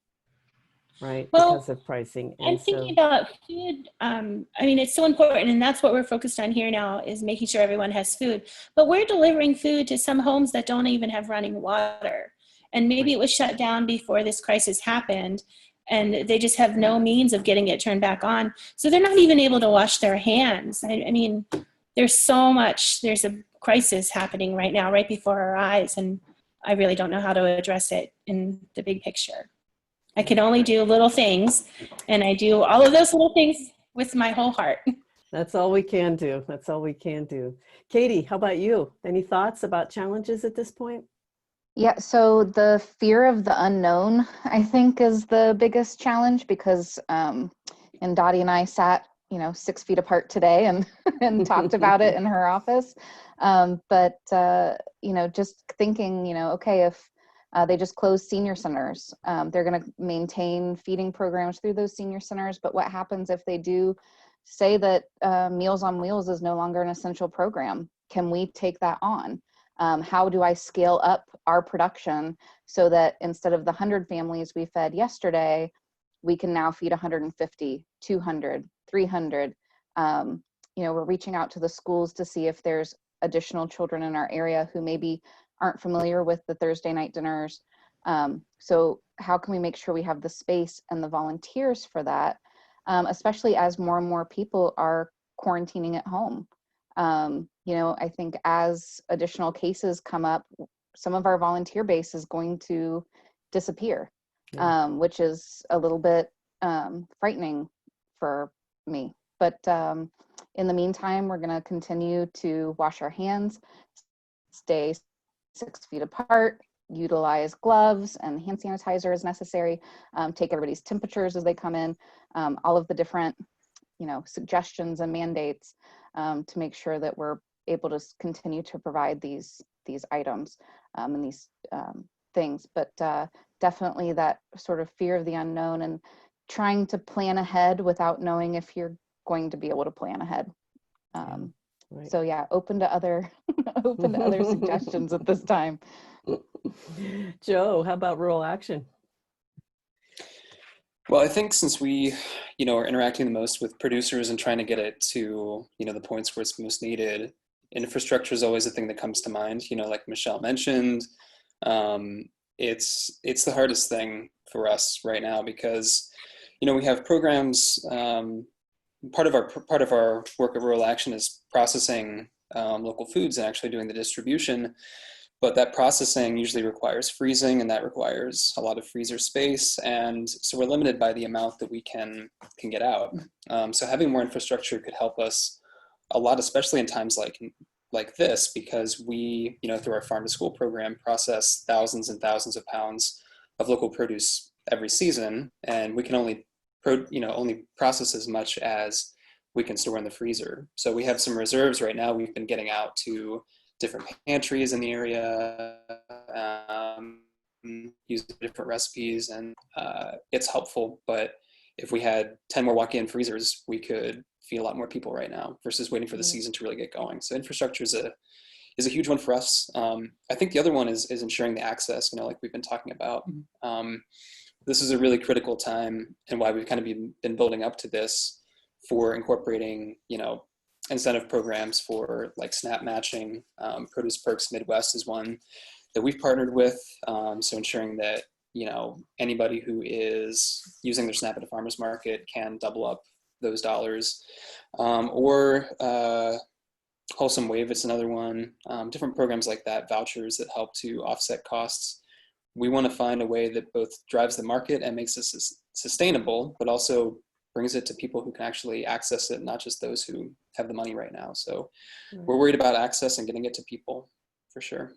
Right, well, because of pricing. And thinking about food, I mean, it's so important, and that's what we're focused on here now, is making sure everyone has food. But we're delivering food to some homes that don't even have running water. And maybe it was shut down before this crisis happened, and they just have no means of getting it turned back on. So they're not even able to wash their hands. I mean, there's a crisis happening right now, right before our eyes, and I really don't know how to address it in the big picture. I can only do little things, and I do all of those little things with my whole heart. That's all we can do. That's all we can do. Katie, how about you? Any thoughts about challenges at this point? Yeah, so the fear of the unknown, I think, is the biggest challenge because, and Dottie and I sat, 6 feet apart today and and talked about it in her office. Just thinking, okay, if they just close senior centers, they're going to maintain feeding programs through those senior centers. But what happens if they do say that Meals on Wheels is no longer an essential program? Can we take that on? How do I scale up our production so that instead of the 100 families we fed yesterday, we can now feed 150, 200, 300? We're reaching out to the schools to see if there's additional children in our area who maybe aren't familiar with the Thursday night dinners. So how can we make sure we have the space and the volunteers for that, especially as more and more people are quarantining at home? I think as additional cases come up, some of our volunteer base is going to disappear, which is a little bit frightening for me. But in the meantime, we're going to continue to wash our hands, stay 6 feet apart, utilize gloves and hand sanitizer as necessary, take everybody's temperatures as they come in, all of the different suggestions and mandates to make sure that we're able to continue to provide these items and these things. But definitely that sort of fear of the unknown and trying to plan ahead without knowing if you're going to be able to plan ahead. Right. So yeah, open to other suggestions at this time. Joe, how about rural action? Well, I think since we, are interacting the most with producers and trying to get it to, the points where it's most needed, infrastructure is always the thing that comes to mind. Like Michelle mentioned, it's the hardest thing for us right now because, we have programs. Part of our work of rural action is processing local foods and actually doing the distribution. But that processing usually requires freezing, and that requires a lot of freezer space. And so we're limited by the amount that we can get out. So having more infrastructure could help us a lot, especially in times like this, because we, through our farm to school program, process thousands and thousands of pounds of local produce every season, and we can only process as much as we can store in the freezer. So we have some reserves right now. We've been getting out to different pantries in the area, use different recipes, and it's helpful. But if we had 10 more walk-in freezers, we could feed a lot more people right now versus waiting for the season to really get going. So infrastructure is a huge one for us. I think the other one is ensuring the access, like we've been talking about. This is a really critical time, and why we've kind of been building up to this for incorporating, incentive programs for like SNAP matching. Produce Perks Midwest is one that we've partnered with. So ensuring that, anybody who is using their SNAP at a farmer's market can double up those dollars. Or Wholesome Wave, it's another one. Different programs like that, vouchers that help to offset costs. We want to find a way that both drives the market and makes it sustainable, but also brings it to people who can actually access it, not just those who have the money right now. So we're worried about access and getting it to people for sure.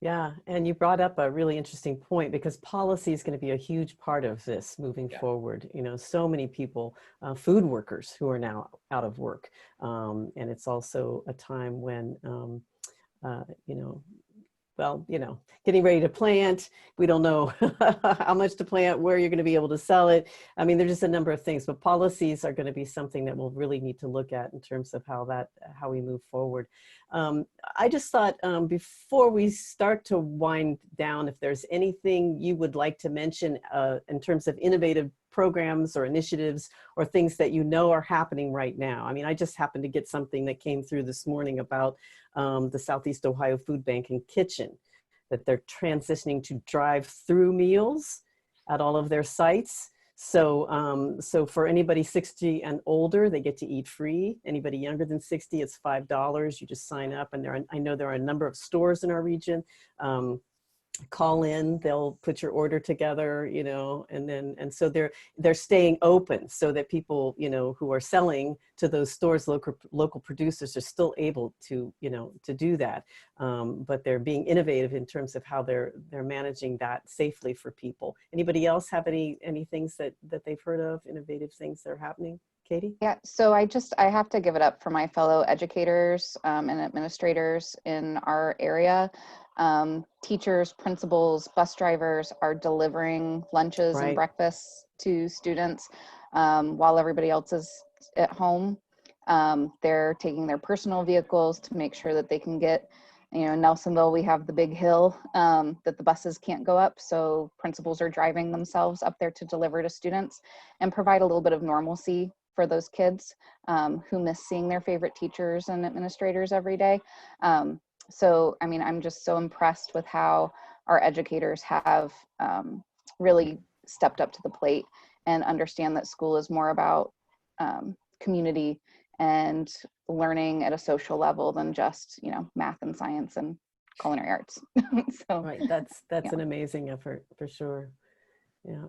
Yeah, and you brought up a really interesting point because policy is going to be a huge part of this moving forward. So many people, food workers who are now out of work. And it's also a time when, getting ready to plant. We don't know how much to plant, where you're going to be able to sell it. I mean, there's just a number of things, but policies are going to be something that we'll really need to look at in terms of how we move forward. I just thought before we start to wind down, if there's anything you would like to mention in terms of innovative programs or initiatives or things that are happening right now. I mean, I just happened to get something that came through this morning about the Southeast Ohio Food Bank and Kitchen, that they're transitioning to drive-through meals at all of their sites. So, so for anybody 60 and older, they get to eat free. Anybody younger than 60, it's $5. You just sign up, and I know there are a number of stores in our region call in, they'll put your order together, you know, and so they're staying open so that people, you know, who are selling to those stores, local producers, are still able to, you know, to do that. But they're being innovative in terms of how they're managing that safely for people. Anybody else have any things that they've heard of, innovative things that are happening? Katie? Yeah, so I have to give it up for my fellow educators and administrators in our area. Teachers, principals, bus drivers are delivering lunches and breakfasts to students while everybody else is at home. They're taking their personal vehicles to make sure that they can get, you know, in Nelsonville, we have the big hill that the buses can't go up. So principals are driving themselves up there to deliver to students and provide a little bit of normalcy for those kids who miss seeing their favorite teachers and administrators every day. So, I mean, I'm just so impressed with how our educators have really stepped up to the plate and understand that school is more about community and learning at a social level than just, you know, math and science and culinary arts. So, right, that's yeah. an amazing effort for sure. Yeah.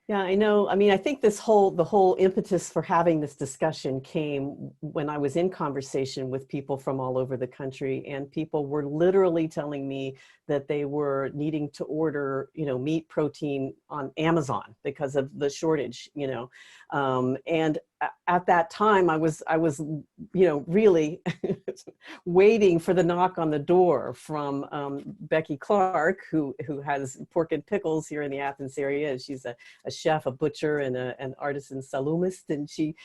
Yeah, I know. I mean, I think the whole impetus for having this discussion came when I was in conversation with people from all over the country, and people were literally telling me that they were needing to order, you know, meat, protein on Amazon because of the shortage, you know. And at that time, I was, you know, really waiting for the knock on the door from Becky Clark, who has Pork and Pickles here in the Athens area. She's a chef, a butcher, and an artisan salumist, and she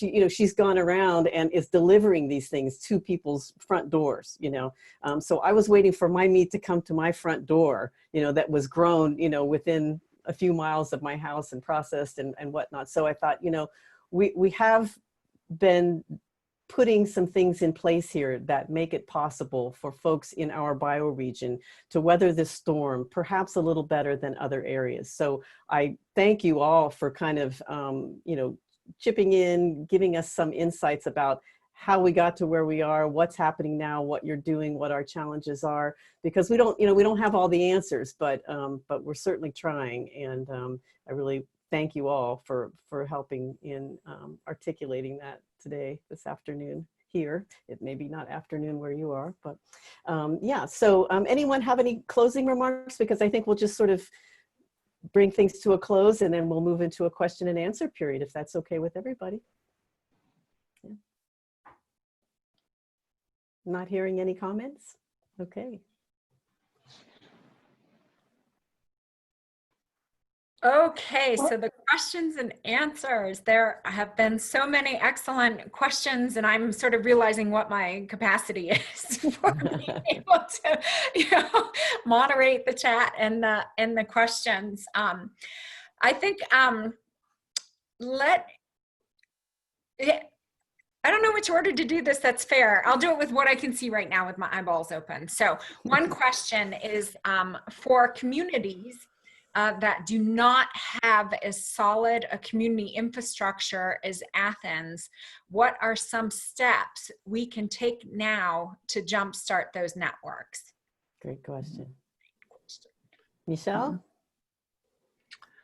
you know, she's gone around and is delivering these things to people's front doors, you know. So I was waiting for my meat to come to my front door, you know, that was grown, you know, within a few miles of my house and processed and whatnot. So I thought, you know, we have been putting some things in place here that make it possible for folks in our bioregion to weather this storm perhaps a little better than other areas. So I thank you all for kind of, you know, chipping in, giving us some insights about how we got to where we are, what's happening now, what you're doing, what our challenges are, because we don't, you know, we don't have all the answers, but we're certainly trying. And I really thank you all for helping in articulating that today, this afternoon here. It may be not afternoon where you are, but yeah. So anyone have any closing remarks? Because I think we'll just sort of bring things to a close and then we'll move into a question and answer period, if that's okay with everybody. Yeah. Not hearing any comments? Okay. Okay, so the questions and answers. There have been so many excellent questions, and I'm sort of realizing what my capacity is for being able to, you know, moderate the chat and the questions. I think I don't know which order to do this. That's fair. I'll do it with what I can see right now with my eyeballs open. So one question is for communities that do not have as solid a community infrastructure as Athens, what are some steps we can take now to jumpstart those networks? Great question. Michelle?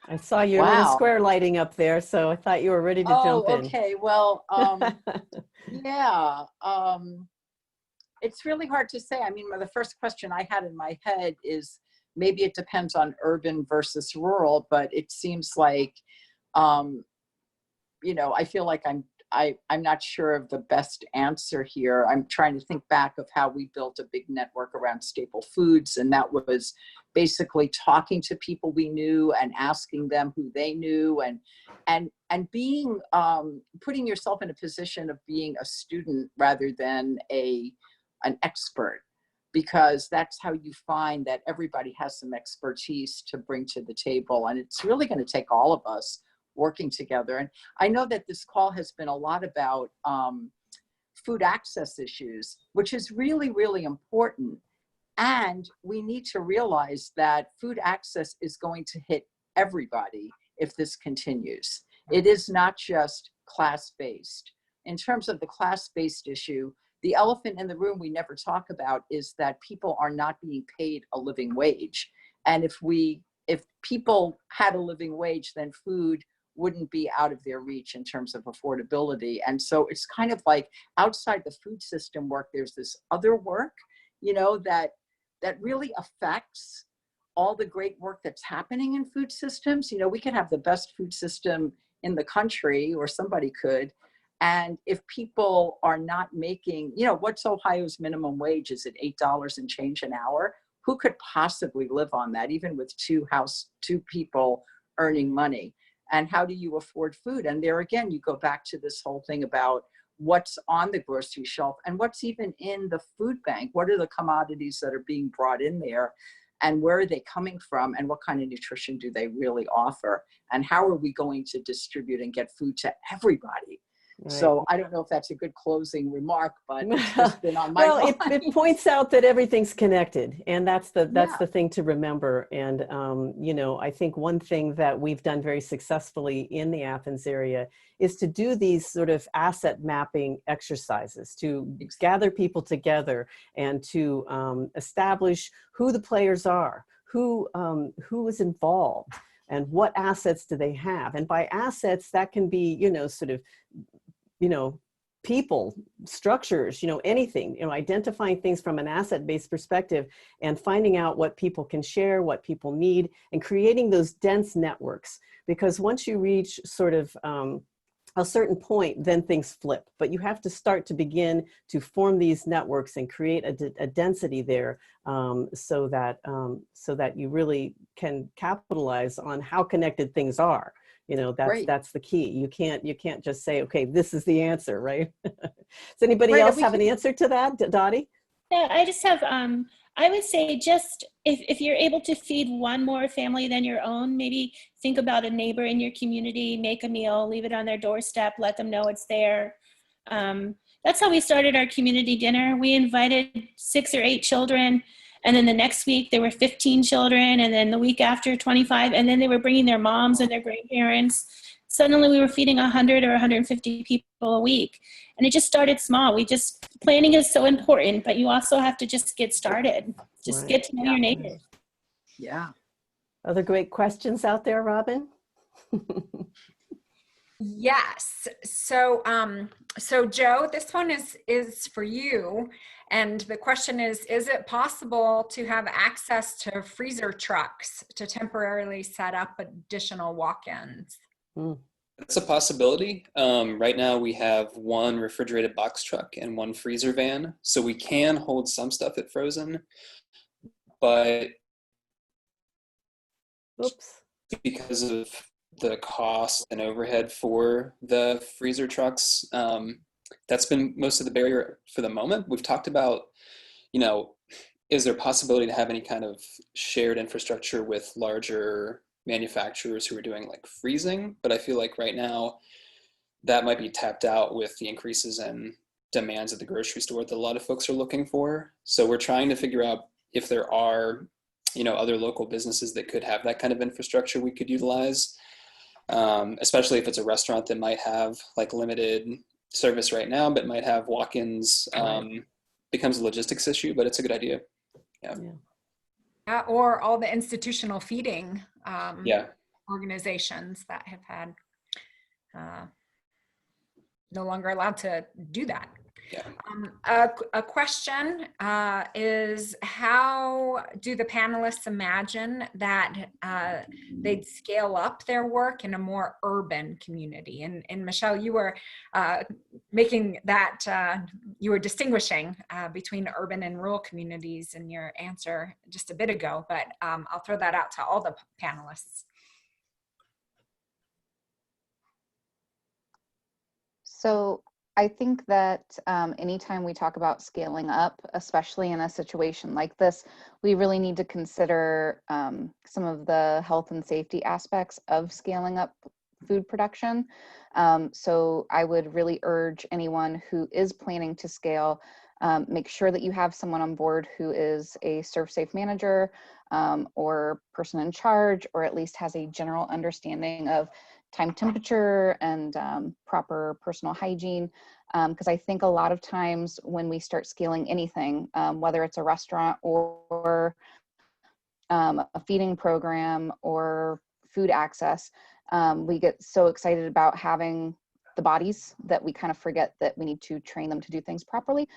I saw your little square lighting up there, so I thought you were ready to jump in. Okay. Well, yeah. It's really hard to say. I mean, the first question I had in my head is, maybe it depends on urban versus rural, but it seems like, you know, I feel like I'm not sure of the best answer here. I'm trying to think back of how we built a big network around staple foods, and that was basically talking to people we knew and asking them who they knew, and being putting yourself in a position of being a student rather than an expert, because that's how you find that everybody has some expertise to bring to the table. And it's really going to take all of us working together. And I know that this call has been a lot about food access issues, which is really, really important. And we need to realize that food access is going to hit everybody if this continues. It is not just class-based. In terms of the class-based issue, the elephant in the room we never talk about is that people are not being paid a living wage. And if people had a living wage, then food wouldn't be out of their reach in terms of affordability. And so it's kind of like outside the food system work, there's this other work, you know, that really affects all the great work that's happening in food systems. You know, we could have the best food system in the country, or somebody could. And if people are not making, you know, what's Ohio's minimum wage? Is it $8 and change an hour? Who could possibly live on that, even with two people earning money? And how do you afford food? And there again, you go back to this whole thing about what's on the grocery shelf and what's even in the food bank. What are the commodities that are being brought in there? And where are they coming from? And what kind of nutrition do they really offer? And how are we going to distribute and get food to everybody? Right. So I don't know if that's a good closing remark, but it's just been on my mind. It points out that everything's connected, and that's the thing to remember. And you know, I think one thing that we've done very successfully in the Athens area is to do these sort of asset mapping exercises, to gather people together and to establish who the players are, who is involved, and what assets do they have. And by assets, that can be, you know, sort of, you know, people, structures, you know, anything, you know, identifying things from an asset-based perspective and finding out what people can share, what people need, and creating those dense networks. Because once you reach sort of a certain point, then things flip. But you have to start to begin to form these networks and create a density there, so that you really can capitalize on how connected things are. You know, that's the key. You can't just say, okay, this is the answer, right? Does anybody else have an answer to that, Dottie? Yeah, I just have, I would say just if you're able to feed one more family than your own, maybe think about a neighbor in your community, make a meal, leave it on their doorstep, let them know it's there. That's how we started our community dinner. We invited 6 or 8 children. And then the next week there were 15 children, and then the week after 25, and then they were bringing their moms and their grandparents. Suddenly we were feeding 100 or 150 people a week. And it just started small. Planning is so important, but you also have to just get started. Just get to know your neighbors. Yeah. Other great questions out there, Robin? Yes. So, so Joe, this one is for you. And the question is it possible to have access to freezer trucks to temporarily set up additional walk-ins? It's a possibility. Right now we have one refrigerated box truck and one freezer van. So we can hold some stuff at frozen, but because of the cost and overhead for the freezer trucks, that's been most of the barrier for the moment. We've talked about, you know, is there a possibility to have any kind of shared infrastructure with larger manufacturers who are doing like freezing? But I feel like right now that might be tapped out with the increases in demands at the grocery store that a lot of folks are looking for. So we're trying to figure out if there are, you know, other local businesses that could have that kind of infrastructure we could utilize, especially if it's a restaurant that might have like limited service right now, but might have walk-ins. Becomes a logistics issue, but it's a good idea. Or all the institutional feeding organizations that have had no longer allowed to do that. A question is, how do the panelists imagine that they'd scale up their work in a more urban community? And Michelle, you were making that, you were distinguishing between urban and rural communities in your answer just a bit ago, but I'll throw that out to all the panelists. So I think that anytime we talk about scaling up, especially in a situation like this, we really need to consider some of the health and safety aspects of scaling up food production. So I would really urge anyone who is planning to scale Make sure that you have someone on board who is a serve safe manager or person in charge, or at least has a general understanding of time temperature and proper personal hygiene. Because I think a lot of times when we start scaling anything, whether it's a restaurant or a feeding program or food access, we get so excited about having the bodies that we kind of forget that we need to train them to do things properly.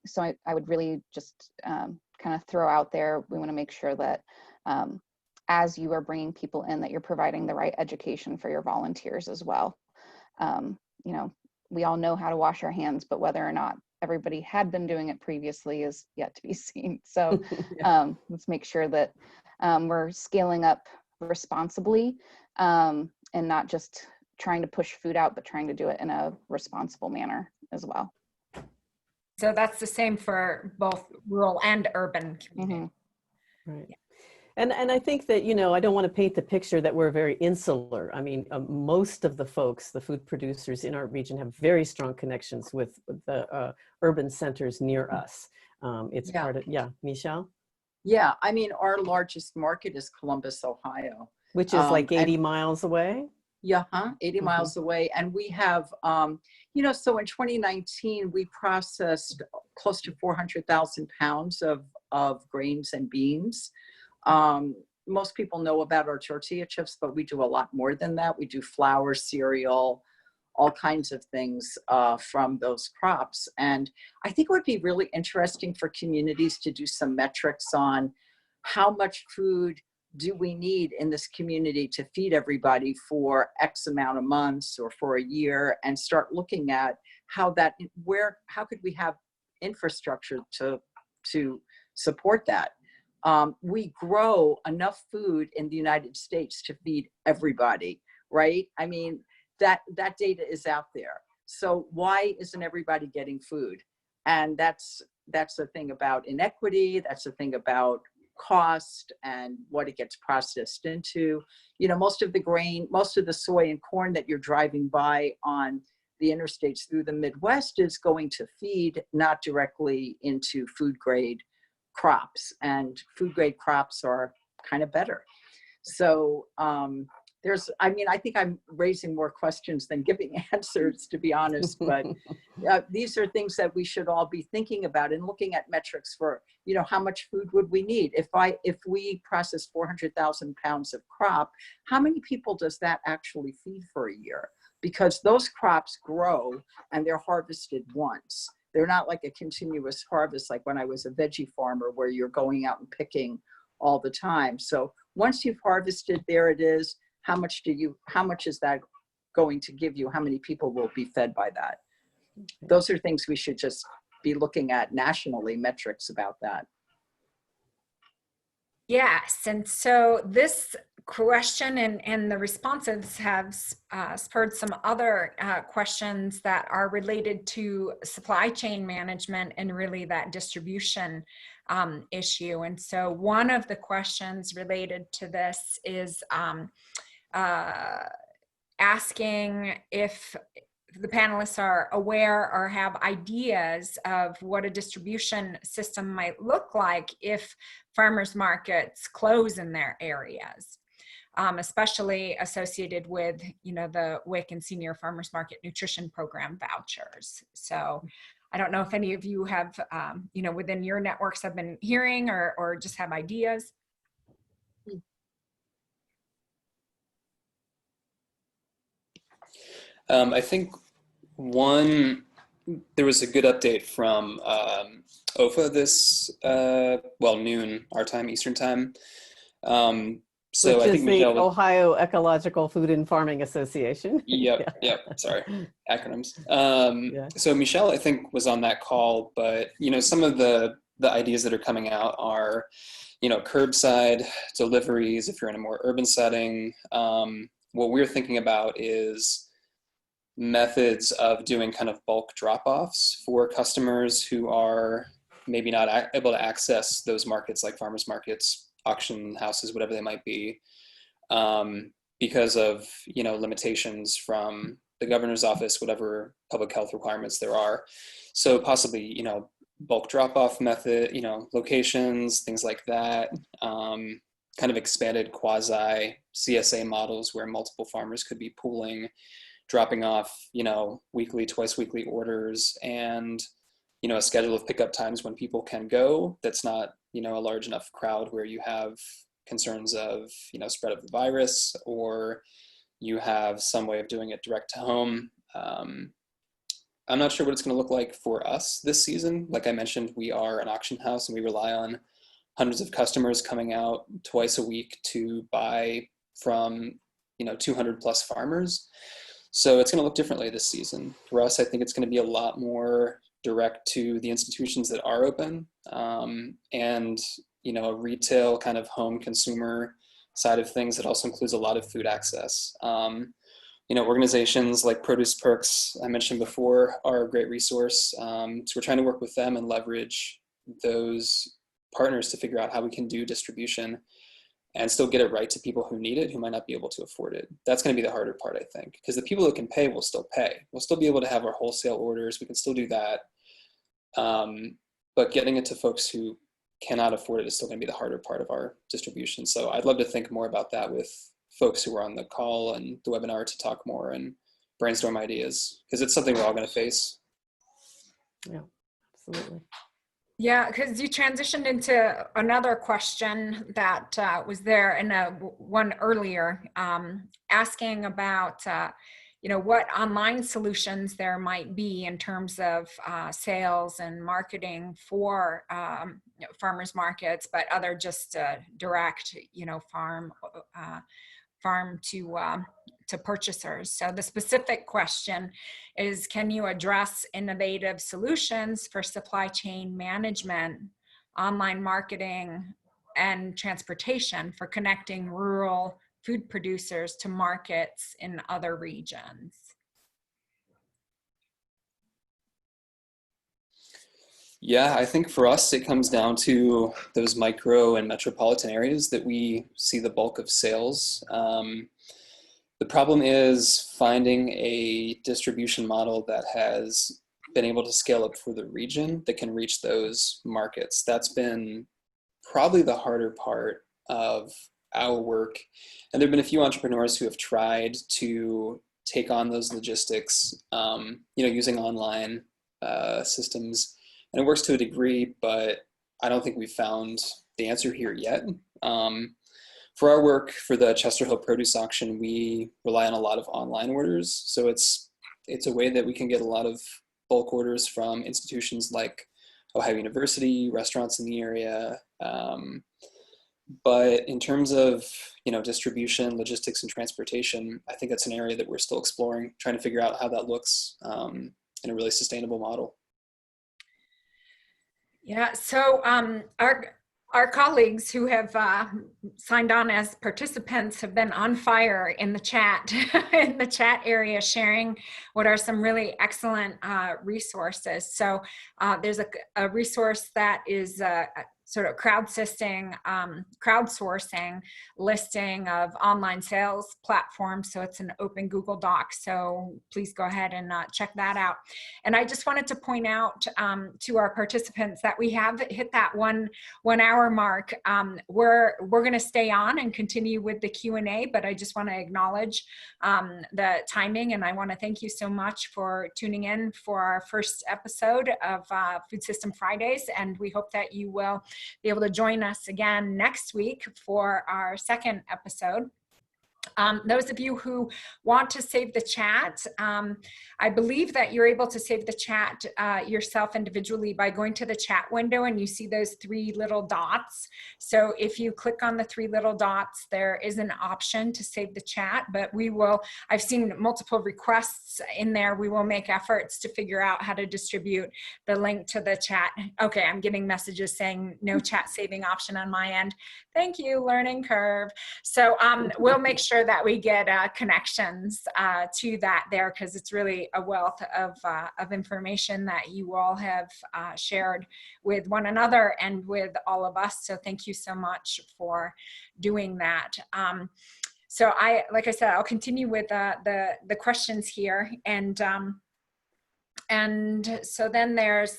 So I would really just kind of throw out there, we want to make sure that as you are bringing people in, that you're providing the right education for your volunteers as well. You know, we all know how to wash our hands, but whether or not everybody had been doing it previously is yet to be seen. So let's make sure that we're scaling up responsibly and not just trying to push food out, but trying to do it in a responsible manner as well. So that's the same for both rural and urban communities. Right. Yeah. And I think that, you know, I don't want to paint the picture that we're very insular. I mean, most of the folks, the food producers in our region, have very strong connections with the urban centers near us. It's part of, Michelle? Yeah, I mean, our largest market is Columbus, Ohio. Which is like 80 miles away? Yeah, 80 miles away. And we have, you know, so in 2019, we processed close to 400,000 pounds of grains and beans. Most people know about our tortilla chips, but we do a lot more than that. We do flour, cereal, all kinds of things from those crops. And I think it would be really interesting for communities to do some metrics on how much food do we need in this community to feed everybody for X amount of months or for a year, and start looking at how could we have infrastructure to support that. We grow enough food in the United States to feed everybody, right? I mean, that data is out there. So why isn't everybody getting food? And that's the thing about inequity. That's the thing about cost and what it gets processed into. You know, most of the grain, most of the soy and corn that you're driving by on the interstates through the Midwest is going to feed not directly into food grade crops, and food grade crops are kind of better. So I think I'm raising more questions than giving answers, to be honest, but these are things that we should all be thinking about and looking at metrics for, you know, how much food would we need? If we process 400,000 pounds of crop, how many people does that actually feed for a year? Because those crops grow and they're harvested once. They're not like a continuous harvest, like when I was a veggie farmer where you're going out and picking all the time. So once you've harvested, there it is. How much is that going to give you? How many people will be fed by that? Those are things we should just be looking at nationally, metrics about that. Yes, and so this question and the responses have spurred some other questions that are related to supply chain management and really that distribution issue. And so one of the questions related to this is asking if the panelists are aware or have ideas of what a distribution system might look like if farmers markets close in their areas, especially associated with, you know, the WIC and Senior Farmers Market Nutrition Program vouchers. So I don't know if any of you have, you know, within your networks have been hearing or just have ideas. I think there was a good update from OFA this, noon, our time, Eastern time. So Which I is think the Michelle, Ohio Ecological Food and Farming Association. Yep, sorry, acronyms. So Michelle, I think, was on that call, but, you know, some of the ideas that are coming out are, you know, curbside deliveries if you're in a more urban setting. What we're thinking about is methods of doing kind of bulk drop-offs for customers who are maybe not able to access those markets, like farmers markets, auction houses, whatever they might be, because of, you know, limitations from the governor's office, whatever public health requirements there are. So possibly, you know, bulk drop-off method, locations, things like that. Kind of expanded quasi CSA models where multiple farmers could be pooling, dropping off, weekly, twice weekly orders, and, a schedule of pickup times when people can go. That's not, a large enough crowd where you have concerns of, spread of the virus, or you have some way of doing it direct to home. I'm not sure what it's going to look like for us this season. Like I mentioned, we are an auction house and we rely on hundreds of customers coming out twice a week to buy from, 200 plus farmers. So it's going to look differently this season. For us, I think it's going to be a lot more direct to the institutions that are open, and, a retail kind of home consumer side of things that also includes a lot of food access. Organizations like Produce Perks, I mentioned before, are a great resource. So we're trying to work with them and leverage those partners to figure out how we can do distribution and still get it right to people who need it, who might not be able to afford it. That's going to be the harder part, I think, because the people that can pay will still pay. We'll still be able to have our wholesale orders. We can still do that. But getting it to folks who cannot afford it is still going to be the harder part of our distribution. So I'd love to think more about that with folks who are on the call and the webinar to talk more and brainstorm ideas, because it's something we're all going to face. Yeah, absolutely. Yeah, because you transitioned into another question that was there in one earlier, asking about, what online solutions there might be in terms of sales and marketing for farmers markets, but other just direct, farm to purchasers. So the specific question is, can you address innovative solutions for supply chain management, online marketing, and transportation for connecting rural food producers to markets in other regions? Yeah, I think for us, it comes down to those micro and metropolitan areas that we see the bulk of sales. The problem is finding a distribution model that has been able to scale up for the region that can reach those markets. That's been probably the harder part of our work. And there have been a few entrepreneurs who have tried to take on those logistics, using online systems. And it works to a degree, but I don't think we've found the answer here yet. For our work for the Chester Hill Produce Auction, we rely on a lot of online orders. So it's a way that we can get a lot of bulk orders from institutions like Ohio University, restaurants in the area. But in terms of distribution, logistics, and transportation, I think that's an area that we're still exploring, trying to figure out how that looks in a really sustainable model. Yeah, so our colleagues who have signed on as participants have been on fire in the chat, in the chat area, sharing what are some really excellent resources. So there's a resource that is sort of crowdsourcing listing of online sales platforms. So it's an open Google Doc. So please go ahead and check that out. And I just wanted to point out to our participants that we have hit that one hour mark. We're going to stay on and continue with the Q&A, but I just want to acknowledge the timing, and I want to thank you so much for tuning in for our first episode of Food System Fridays, and we hope that you will be able to join us again next week for our second episode. Those of you who want to save the chat, I believe that you're able to save the chat yourself individually by going to the chat window, and you see those three little dots. So if you click on the three little dots, there is an option to save the chat, but I've seen multiple requests in there. We will make efforts to figure out how to distribute the link to the chat. Okay, I'm getting messages saying no chat saving option on my end. Thank you, learning curve. So we'll make sure that we get connections to that there, because it's really a wealth of information that you all have shared with one another and with all of us. So thank you so much for doing that. So like I said, I'll continue with the questions here, and so then there's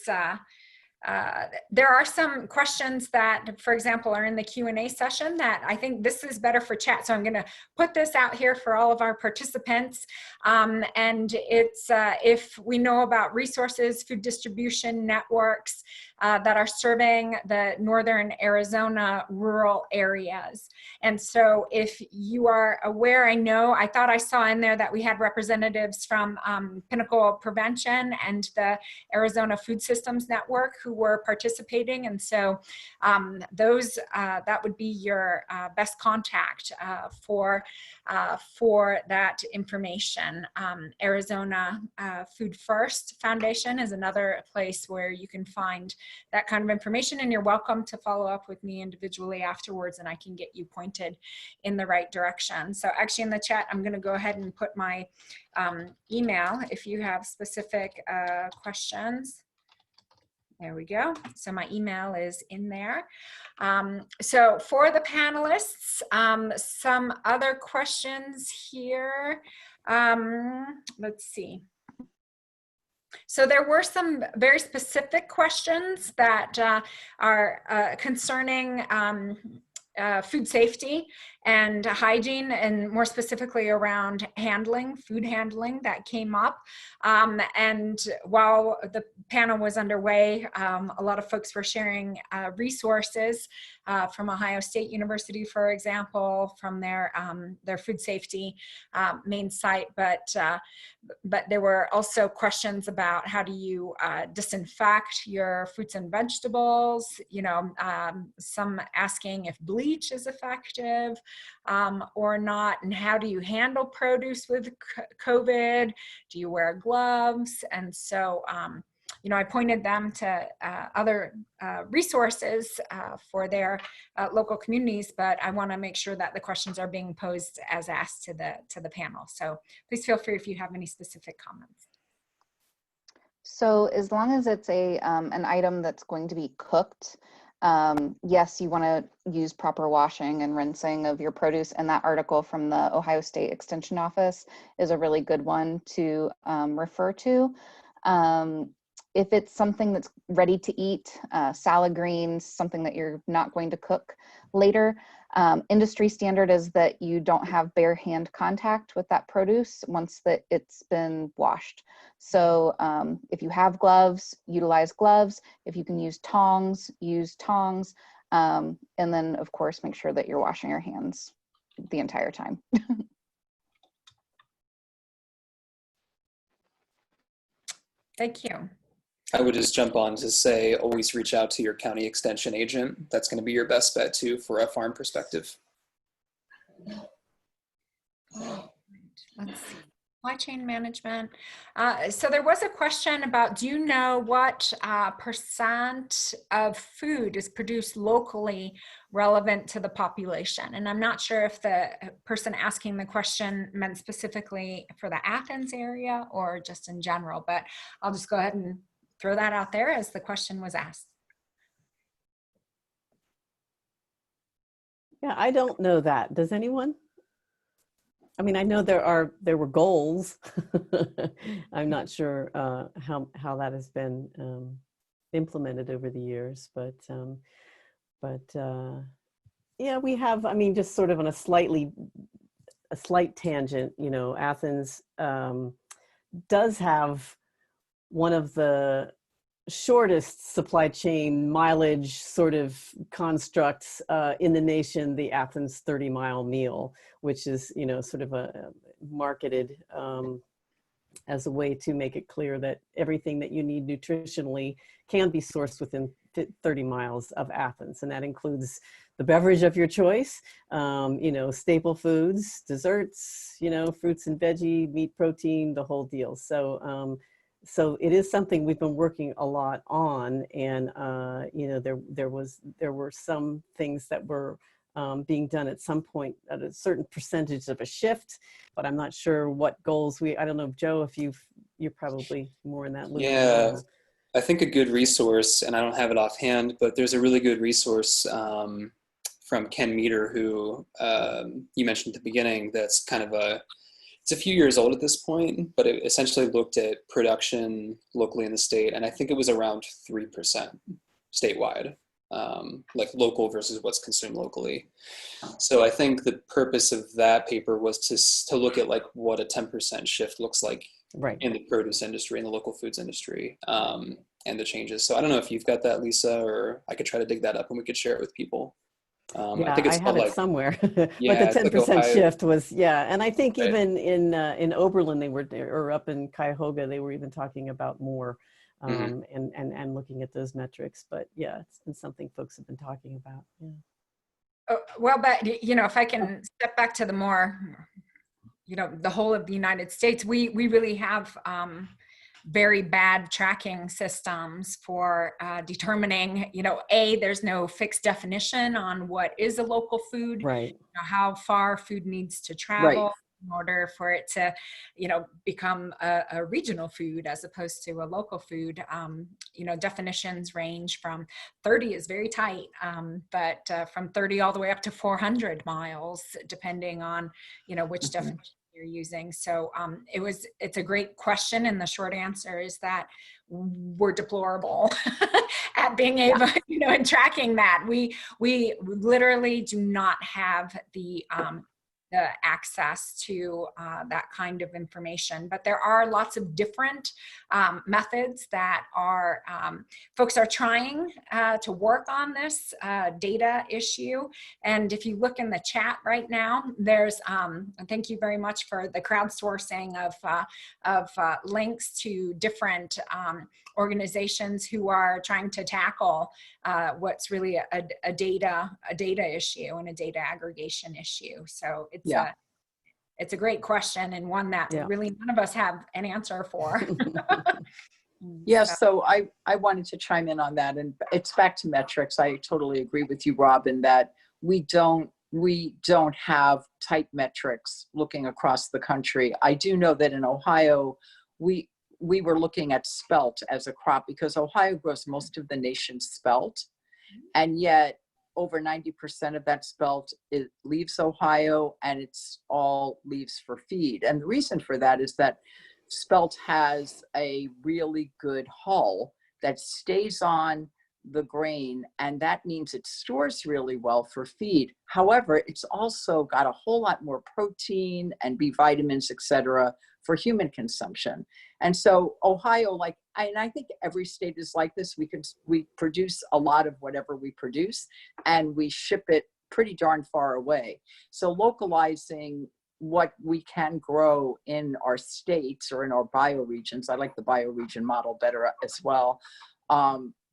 there are some questions that, for example, are in the Q&A session that I think this is better for chat. So I'm going to put this out here for all of our participants. And it's if we know about resources, food distribution networks that are serving the northern Arizona rural areas. And so if you are aware, I thought I saw in there that we had representatives from Pinnacle Prevention and the Arizona Food Systems Network who were participating. And so that would be your best contact for that information. Arizona Food First Foundation is another place where you can find that kind of information, and you're welcome to follow up with me individually afterwards, and I can get you pointed in the right direction. So actually in the chat, I'm going to go ahead and put my email if you have specific questions. There we go. So my email is in there. So for the panelists, some other questions here. Let's see. So there were some very specific questions that are concerning food safety and hygiene, and more specifically around food handling that came up. And while the panel was underway, a lot of folks were sharing resources from Ohio State University, for example, from their food safety main site. But there were also questions about how do you disinfect your fruits and vegetables, some asking if bleach is effective or not, and how do you handle produce with COVID? Do you wear gloves? And so, I pointed them to other resources for their local communities, but I want to make sure that the questions are being posed as asked to the panel. So please feel free if you have any specific comments. So as long as it's an item that's going to be cooked, yes, you want to use proper washing and rinsing of your produce, and that article from the Ohio State Extension Office is a really good one to refer to. If it's something that's ready to eat, salad greens, something that you're not going to cook later, industry standard is that you don't have bare hand contact with that produce once that it's been washed. So if you have gloves, utilize gloves. If you can use tongs, use tongs. And then of course, make sure that you're washing your hands the entire time. Thank you. I would just jump on to say, always reach out to your county extension agent. That's going to be your best bet too for a farm perspective. Let's see. Supply chain management. So there was a question about, do you know what percent of food is produced locally relevant to the population? And I'm not sure if the person asking the question meant specifically for the Athens area or just in general, but I'll just go ahead and throw that out there as the question was asked. Yeah, I don't know that. Does anyone? I mean, I know there were goals. I'm not sure how that has been implemented over the years, but yeah, we have. I mean, just sort of on a slight tangent. Athens does have one of the shortest supply chain mileage sort of constructs in the nation, the Athens 30-mile meal, which is, sort of marketed as a way to make it clear that everything that you need nutritionally can be sourced within 30 miles of Athens. And that includes the beverage of your choice, staple foods, desserts, fruits and veggie, meat, protein, the whole deal. So it is something we've been working a lot on, and there were some things that were being done at some point at a certain percentage of a shift, but I'm not sure what goals I don't know, Joe, if you're probably more in that loop. Yeah, I think a good resource, and I don't have it offhand, but there's a really good resource from Ken Meter, who you mentioned at the beginning. That's kind of it's a few years old at this point, but it essentially looked at production locally in the state, and I think it was around 3% statewide, like local versus what's consumed locally. So I think the purpose of that paper was to look at like what a 10% shift looks like in the produce industry, in the local foods industry, and the changes. So I don't know if you've got that, Lisa, or I could try to dig that up and we could share it with people. Yeah, I think it's I have it like, somewhere, yeah, but the 10% like shift was, yeah. And I think right. even in Oberlin, they were, or up in Cuyahoga, they were even talking about more and looking at those metrics. But yeah, it's been something folks have been talking about. Yeah. Well, but, you know, if I can step back to the more, you know, the whole of the United States, we really have very bad tracking systems for determining, you know, there's no fixed definition on what is a local food, Right. you know, how far food needs to travel in order for it to, you know, become a regional food as opposed to a local food. You know, definitions range from 30 is very tight, but from 30 all the way up to 400 miles, depending on, you know, which definition you're using. So it's a great question, and the short answer is that we're deplorable at being able, you know, and tracking that. We literally do not have the access to that kind of information. But there are lots of different methods that are folks are trying to work on this data issue. And if you look in the chat right now, there's thank you very much for the crowdsourcing of links to different organizations who are trying to tackle what's really a data issue and a data aggregation issue. So it's a great question, and one that really none of us have an answer for. Yes, so I wanted to chime in on that, and it's back to metrics. I totally agree with you, Robin, that we don't have tight metrics looking across the country. I do know that in Ohio, we were looking at spelt as a crop because Ohio grows most of the nation's spelt, and yet over 90% of that spelt, it leaves Ohio, and it's all leaves for feed. And the reason for that is that spelt has a really good hull that stays on the grain, and that means it stores really well for feed. However, it's also got a whole lot more protein and B vitamins, et cetera, for human consumption. And so Ohio, and I think every state is like this. We produce a lot of whatever we produce, and we ship it pretty darn far away. So localizing what we can grow in our states or in our bioregions, I like the bioregion model better as well,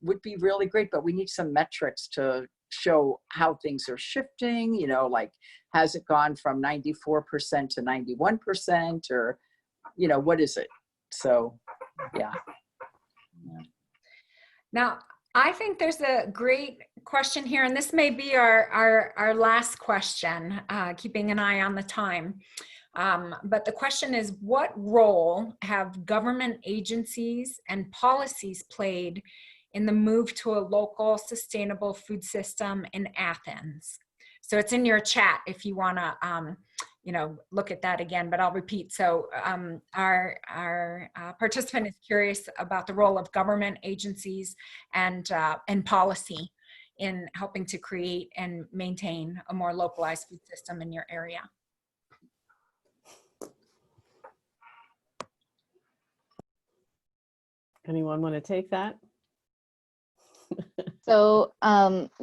would be really great. But we need some metrics to show how things are shifting, you know, like has it gone from 94% to 91%, or, you know, what is it? So, yeah. Now, I think there's a great question here, and this may be our last question, keeping an eye on the time. But the question is, what role have government agencies and policies played in the move to a local sustainable food system in Athens? So it's in your chat if you want to you know, look at that again, but I'll repeat. So our participant is curious about the role of government agencies and policy in helping to create and maintain a more localized food system in your area. Anyone want to take that? So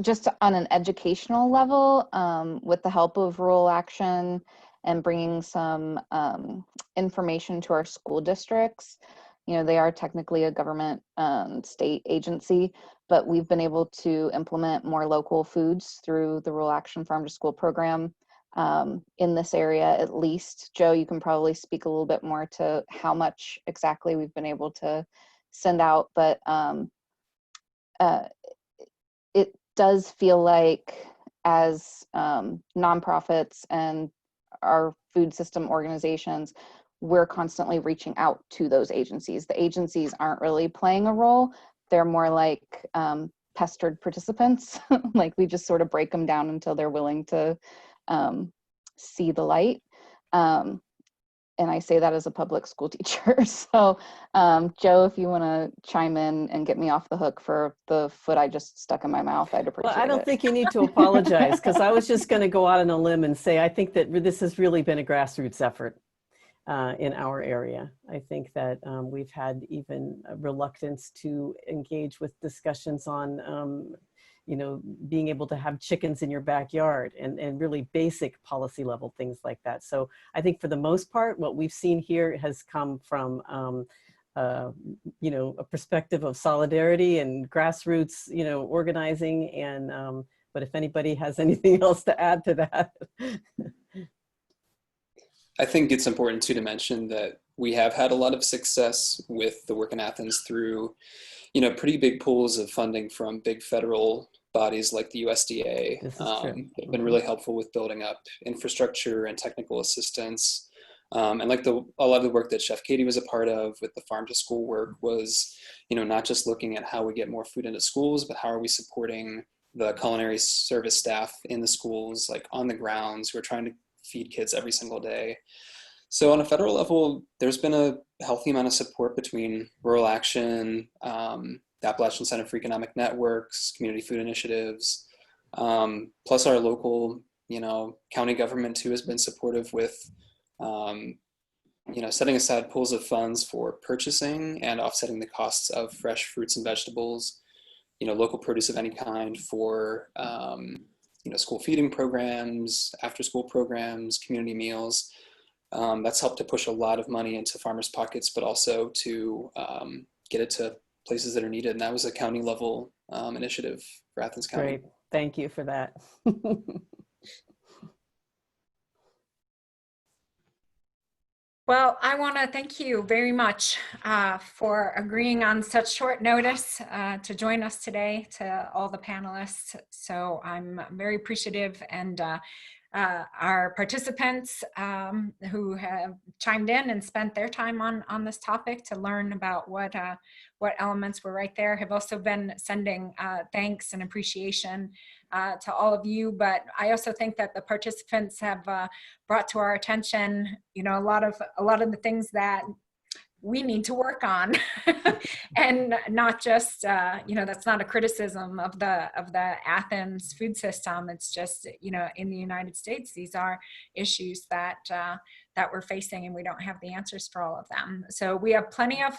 just on an educational level, with the help of Rural Action and bringing some information to our school districts, you know, they are technically a government state agency, but we've been able to implement more local foods through the Rural Action Farm to School program in this area, at least. Joe, you can probably speak a little bit more to how much exactly we've been able to send out, but it does feel like as nonprofits and our food system organizations, we're constantly reaching out to those agencies. The agencies aren't really playing a role. They're more like pestered participants. Like we just sort of break them down until they're willing to see the light. And And I say that as a public school teacher. So Joe, if you want to chime in and get me off the hook for the foot I just stuck in my mouth, I'd appreciate it. Well, I don't think you need to apologize, because I was just going to go out on a limb and say I think that this has really been a grassroots effort in our area. I think that we've had even a reluctance to engage with discussions on you know, being able to have chickens in your backyard, and really basic policy level things like that. So I think for the most part, what we've seen here has come from, you know, a perspective of solidarity and grassroots, you know, organizing. And, but if anybody has anything else to add to that. I think it's important too to mention that we have had a lot of success with the work in Athens through, you know, pretty big pools of funding from big federal bodies like the USDA. This is true. They've been really helpful with building up infrastructure and technical assistance. And like a lot of the work that Chef Katie was a part of with the farm to school work was, you know, not just looking at how we get more food into schools, but how are we supporting the culinary service staff in the schools, like on the grounds, who are trying to feed kids every single day. So on a federal level, there's been a healthy amount of support between Rural Action, the Appalachian Center for Economic Networks, community food initiatives, plus our local, you know, county government too has been supportive with, you know, setting aside pools of funds for purchasing and offsetting the costs of fresh fruits and vegetables, you know, local produce of any kind for, you know, school feeding programs, after school programs, community meals. That's helped to push a lot of money into farmers' pockets, but also to get it to places that are needed. And that was a county level initiative for Athens County. Great, thank you for that. Well, I want to thank you very much for agreeing on such short notice to join us today, to all the panelists. So I'm very appreciative, and our participants who have chimed in and spent their time on this topic to learn about what elements were right there have also been sending thanks and appreciation to all of you. But I also think that the participants have brought to our attention, you know, a lot of the things that we need to work on. And not just, you know, that's not a criticism of the Athens food system. It's just, you know, in the United States, these are issues that we're facing, and we don't have the answers for all of them. So we have plenty of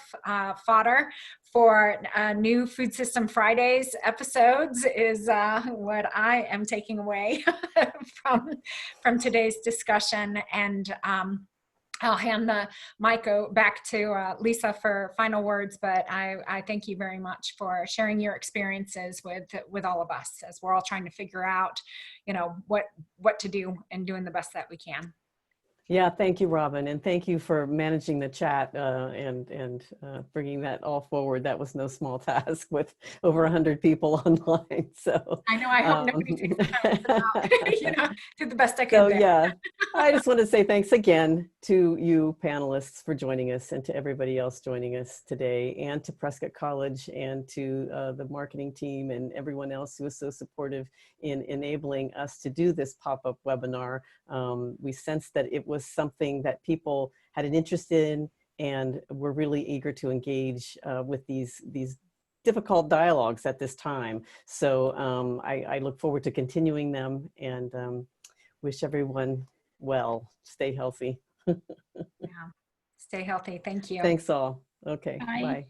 fodder for new Food System Fridays episodes is what I am taking away from today's discussion. And I'll hand the mic back to Lisa for final words, but I thank you very much for sharing your experiences with all of us as we're all trying to figure out, you know, what to do and doing the best that we can. Yeah, thank you, Robin, and thank you for managing the chat and bringing that all forward. That was no small task with over 100 people online. So I know, I hope nobody takes the time to out, you know, do the best I could. So yeah, I just want to say thanks again to you panelists for joining us, and to everybody else joining us today, and to Prescott College, and to the marketing team, and everyone else who was so supportive in enabling us to do this pop-up webinar. We sensed that it was something that people had an interest in, and were really eager to engage with these difficult dialogues at this time. So I look forward to continuing them, and wish everyone well. Stay healthy. Yeah. Stay healthy. Thank you. Thanks all. Okay. Bye. Bye.